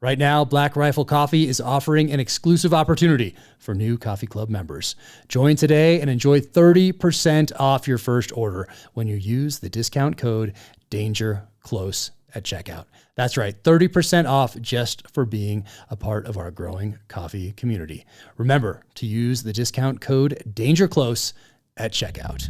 Right now, Black Rifle Coffee is offering an exclusive opportunity for new Coffee Club members. Join today and enjoy 30% off your first order when you use the discount code DANGERCLOSE at checkout. That's right, 30% off just for being a part of our growing coffee community. Remember to use the discount code DANGERCLOSE at checkout.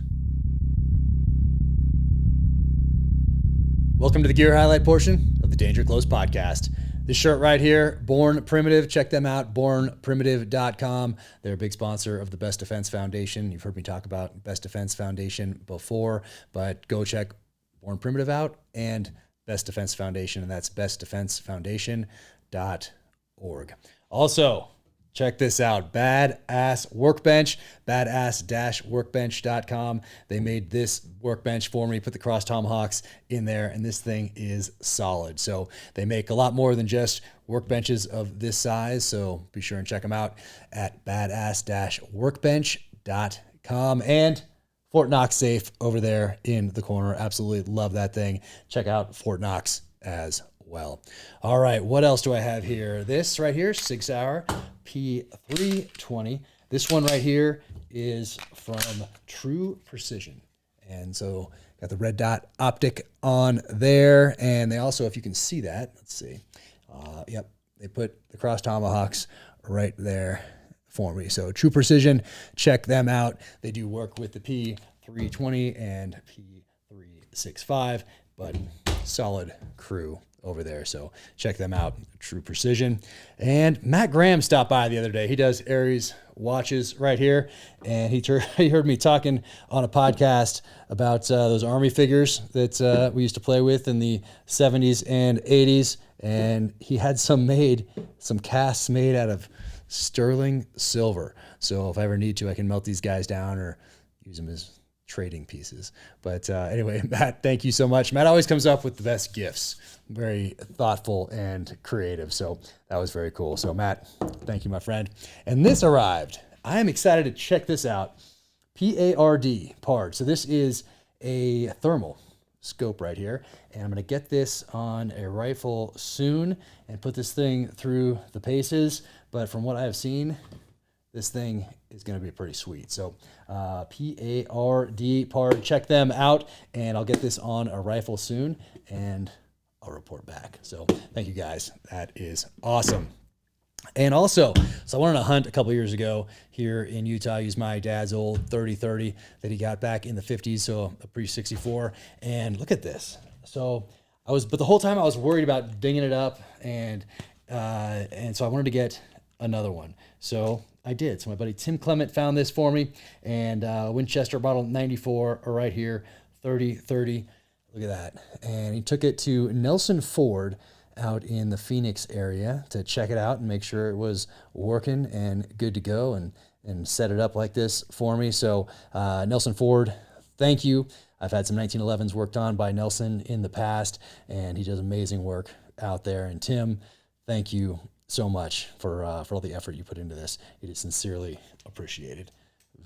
Welcome to the gear highlight portion of the Danger Close podcast. This shirt right here, Born Primitive. Check them out, bornprimitive.com. They're a big sponsor of the Best Defense Foundation. You've heard me talk about Best Defense Foundation before, but go check Born Primitive out and Best Defense Foundation, and that's bestdefensefoundation.org. Also, check this out, Badass Workbench, badass-workbench.com. They made this workbench for me, put the cross tomahawks in there, and this thing is solid. So they make a lot more than just workbenches of this size, so be sure and check them out at badass-workbench.com. And Fort Knox safe over there in the corner. Absolutely love that thing. Check out Fort Knox as well. All right, what else do I have here? This right here, 6 Hour P320. This one right here is from True Precision. And so got the red dot optic on there. And they also, if you can see that, let's see. Yep, they put the cross tomahawks right there for me. So True Precision, check them out. They do work with the P320 and P365, but solid crew over there. So check them out, True Precision. And Matt Graham stopped by the other day. He does Aries watches right here. And he heard me talking on a podcast about those Army figures that we used to play with in the 70s and 80s. And he had some casts made out of sterling silver. So if I ever need to, I can melt these guys down or use them as trading pieces. But anyway, Matt, thank you so much. Matt always comes up with the best gifts. Very thoughtful and creative. So that was very cool. So Matt, thank you, my friend. And this arrived. I am excited to check this out. PARD. So this is a thermal scope right here. And I'm going to get this on a rifle soon and put this thing through the paces. But from what I have seen, this thing is going to be pretty sweet. So PARD, check them out. And I'll get this on a rifle soon and I'll report back. So thank you guys. That is awesome. And also, so I went on a hunt a couple years ago here in Utah. I used my dad's old 30-30 that he got back in the 50s, so a pre-64. And look at this. So but the whole time I was worried about dinging it up, and so I wanted to get another one. So I did. So my buddy Tim Clement found this for me, and Winchester Model 94 right here, 30-30. Look at that. And he took it to Nelson Ford out in the Phoenix area to check it out and make sure it was working and good to go, and set it up like this for me. So Nelson Ford, thank you. I've had some 1911s worked on by Nelson in the past, and he does amazing work out there. And Tim, thank you so much for all the effort you put into this. It is sincerely appreciated.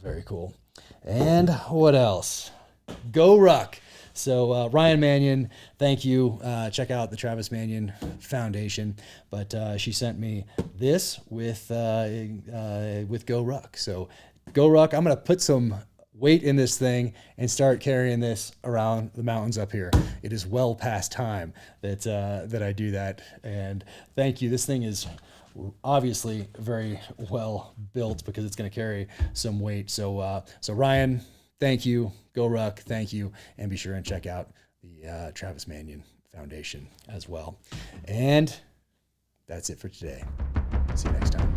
Very cool. And what else? Go Ruck. So Ryan Mannion, thank you. Check out the Travis Mannion Foundation. But she sent me this with Go Ruck. So Go Ruck, I'm going to put some weight in this thing and start carrying this around the mountains up here. It is well past time that I do that. And thank you. This thing is obviously very well built because it's going to carry some weight. So Ryan, thank you. Go Ruck, thank you. And be sure and check out the Travis Mannion Foundation as well. And that's it for today. See you next time.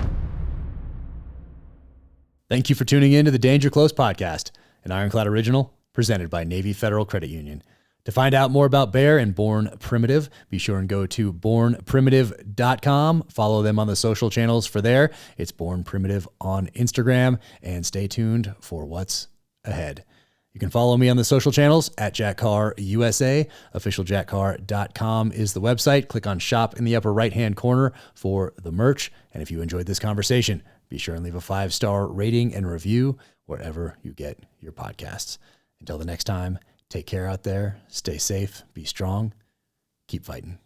Thank you for tuning in to the Danger Close podcast, an Ironclad original presented by Navy Federal Credit Union. To find out more about Bear and Born Primitive, be sure and go to bornprimitive.com. Follow them on the social channels for there. It's Born Primitive on Instagram, and stay tuned for what's ahead. You can follow me on the social channels at Jack Carr USA. Officialjackcarr.com is the website. Click on shop in the upper right-hand corner for the merch. And if you enjoyed this conversation, be sure and leave a 5-star rating and review wherever you get your podcasts. Until the next time, take care out there, stay safe, be strong, keep fighting.